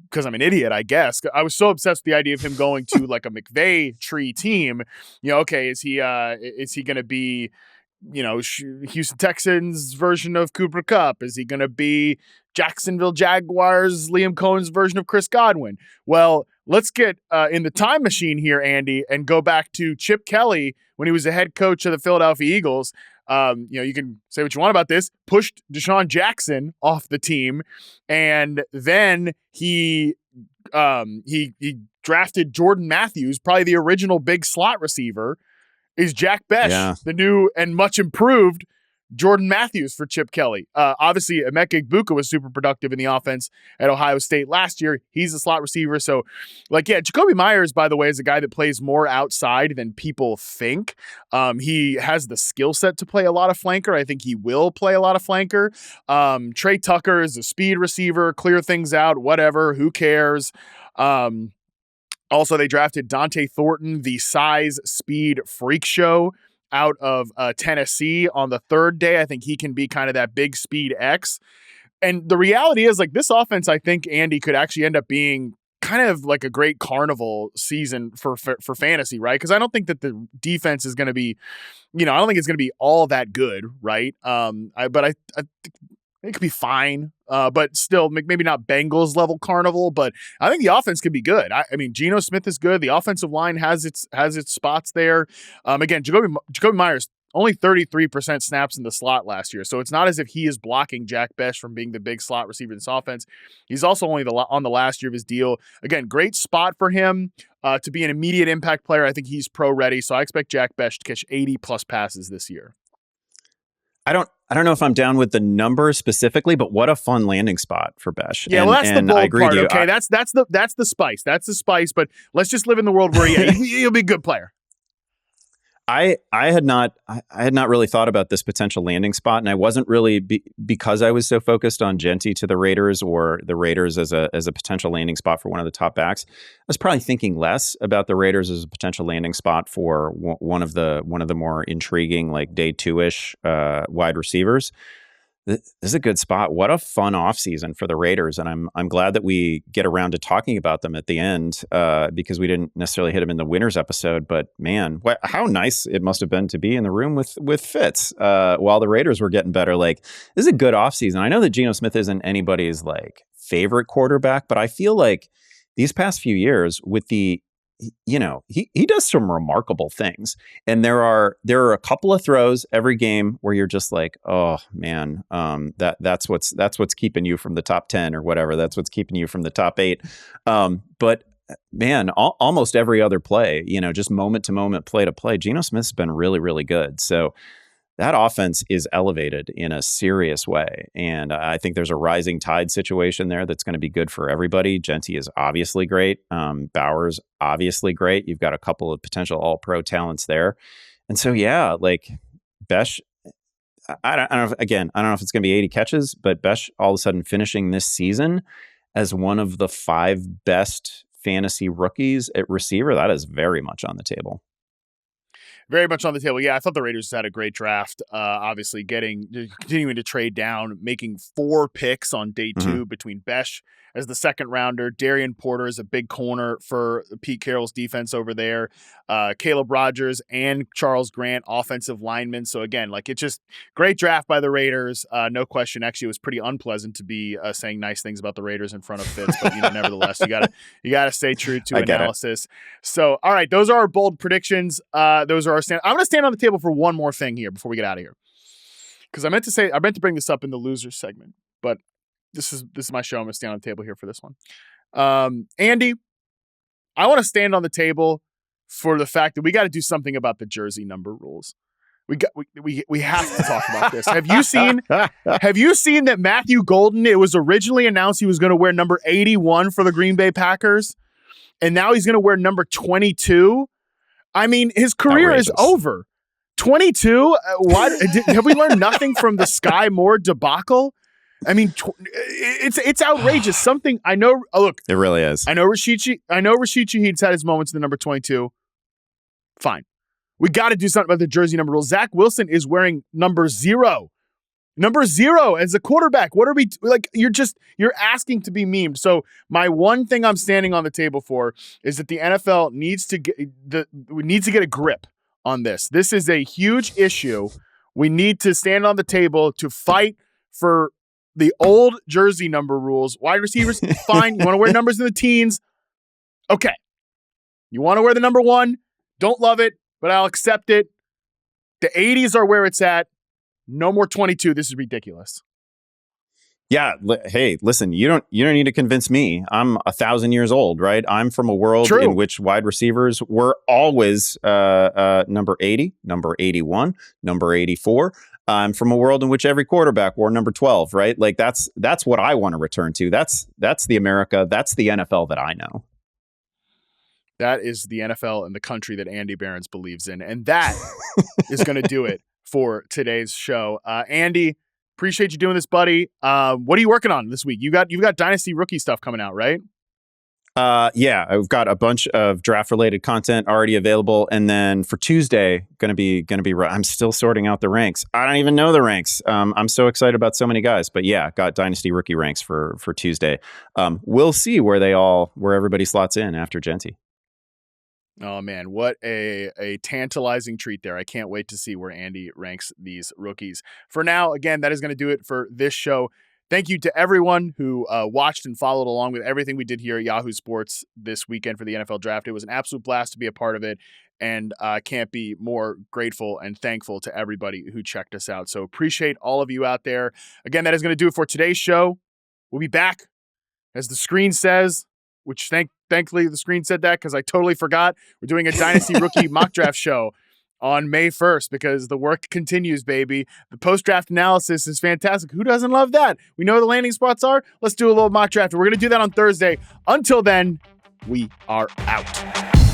because I'm an idiot, I guess. I was so obsessed with the idea of him going to like a McVay tree team. Okay, is he going to be, Houston Texans version of Cooper Kupp? Is he going to be Jacksonville Jaguars, Liam Cohen's version of Chris Godwin? Well, let's get in the time machine here, Andy, and go back to Chip Kelly when he was the head coach of the Philadelphia Eagles. You can say what you want about this, pushed Deshaun Jackson off the team. And then he drafted Jordan Matthews, probably the original big slot receiver. Is Jack Bech the new and much improved Jordan Matthews for Chip Kelly? Obviously, Emeka Egbuka was super productive in the offense at Ohio State last year. He's a slot receiver. So, Jacoby Myers, by the way, is a guy that plays more outside than people think. He has the skill set to play a lot of flanker. I think he will play a lot of flanker. Trey Tucker is a speed receiver, clear things out, whatever, who cares? Also, they drafted Dante Thornton, the size speed freak show out of Tennessee on the third day. I think he can be kind of that big speed X. And the reality is, this offense, I think, Andy, could actually end up being kind of like a great carnival season for fantasy, right? Because I don't think that the defense is going to be, I don't think it's going to be all that good, right? But I think it could be fine, but still maybe not Bengals level carnival. But I think the offense could be good. I mean, Geno Smith is good. The offensive line has its spots there. Again, Jacoby Myers only 33% snaps in the slot last year, so it's not as if he is blocking Jack Bech from being the big slot receiver in this offense. He's also only on the last year of his deal. Again, great spot for him to be an immediate impact player. I think he's pro ready, so I expect Jack Bech to catch 80 plus passes this year. I don't know if I'm down with the number specifically, but what a fun landing spot for Bech. Yeah, well, that's the bold part. Okay, that's the spice. That's the spice. But let's just live in the world where he'll be a good player. I had not really thought about this potential landing spot, and I wasn't really because I was so focused on Genty to the Raiders or the Raiders as a potential landing spot for one of the top backs. I was probably thinking less about the Raiders as a potential landing spot for one of the more intriguing day 2-ish wide receivers. This is a good spot. What a fun offseason for the Raiders. And I'm glad that we get around to talking about them at the end because we didn't necessarily hit them in the winners episode. But man, how nice it must have been to be in the room with Fitz while the Raiders were getting better. This is a good offseason. I know that Geno Smith isn't anybody's favorite quarterback, but I feel like these past few years with he does some remarkable things, and there are a couple of throws every game where you're just like, oh man, that's what's keeping you from the top 10 or whatever. That's what's keeping you from the top 8. But man, almost every other play, just moment to moment, play to play, Geno Smith's been really, really good. So that offense is elevated in a serious way. And I think there's a rising tide situation there that's going to be good for everybody. Genty is obviously great. Bowers, obviously great. You've got a couple of potential all-pro talents there. And so, yeah, Bech, I don't know if it's going to be 80 catches, but Bech all of a sudden finishing this season as one of the 5 best fantasy rookies at receiver, that is very much on the table. Very much on the table. Yeah, I thought the Raiders had a great draft. Obviously, continuing to trade down, making 4 picks on day 2 between Bech as the second rounder. Darian Porter is a big corner for Pete Carroll's defense over there. Caleb Rogers and Charles Grant, offensive linemen. So again, it's just great draft by the Raiders. No question. Actually, it was pretty unpleasant to be saying nice things about the Raiders in front of Fitz, but nevertheless, you gotta stay true to analysis. So, all right, those are our bold predictions. Those are our stand. I'm going to stand on the table for one more thing here before we get out of here, because I meant to bring this up in the losers segment, but this is my show. I'm going to stand on the table here for this one. Andy, I want to stand on the table for the fact that we got to do something about the jersey number rules. We have to talk about this. Have you seen that Matthew Golden, it was originally announced he was going to wear number 81 for the Green Bay Packers, and now he's going to wear number 22? I mean, his career Outrageous. is over. 22? Have we learned nothing from the Sky Moore debacle? I mean, it's outrageous. Something I know. Oh, look, It really is. I know Rashid Shaheed's had his moments in the number 22. Fine. We got to do something about the jersey number rule. Zach Wilson is wearing number 0. Number 0 as a quarterback. What are we like? You're asking to be memed. So my one thing I'm standing on the table for is that the NFL needs to get a grip on this. This is a huge issue. We need to stand on the table to fight for the old jersey number rules. Wide receivers, fine. You want to wear numbers in the teens? Okay. You want to wear the number 1? Don't love it, but I'll accept it. The 80s are where it's at. No more 22. This is ridiculous. Yeah. Hey, listen, you don't need to convince me. I'm 1,000 years old, right? I'm from a world in which wide receivers were always number 80, number 81, number 84. I'm from a world in which every quarterback wore number 12, right? Like that's what I want to return to. That's the America. That's the NFL that I know. That is the NFL and the country that Andy Behrens believes in. And that is going to do it for today's show. Andy, appreciate you doing this, buddy. What are you working on this week? You've got Dynasty rookie stuff coming out, right? Yeah, I've got a bunch of draft related content already available. And then for Tuesday, gonna be, I'm still sorting out the ranks. I don't even know the ranks. I'm so excited about so many guys, but yeah, got Dynasty rookie ranks for Tuesday. We'll see where everybody slots in after Genty. Oh man, what a tantalizing treat there. I can't wait to see where Andy ranks these rookies. For now, again, that is going to do it for this show. Thank you to everyone who watched and followed along with everything we did here at Yahoo Sports this weekend for the NFL Draft. It was an absolute blast to be a part of it, and I can't be more grateful and thankful to everybody who checked us out. So appreciate all of you out there. Again, that is going to do it for today's show. We'll be back, as the screen says, which thankfully the screen said that because I totally forgot. We're doing a Dynasty Rookie mock draft show on May 1st because the work continues, baby. The post-draft analysis is fantastic. Who doesn't love that? We know where the landing spots are. Let's do a little mock draft. We're going to do that on Thursday. Until then, we are out.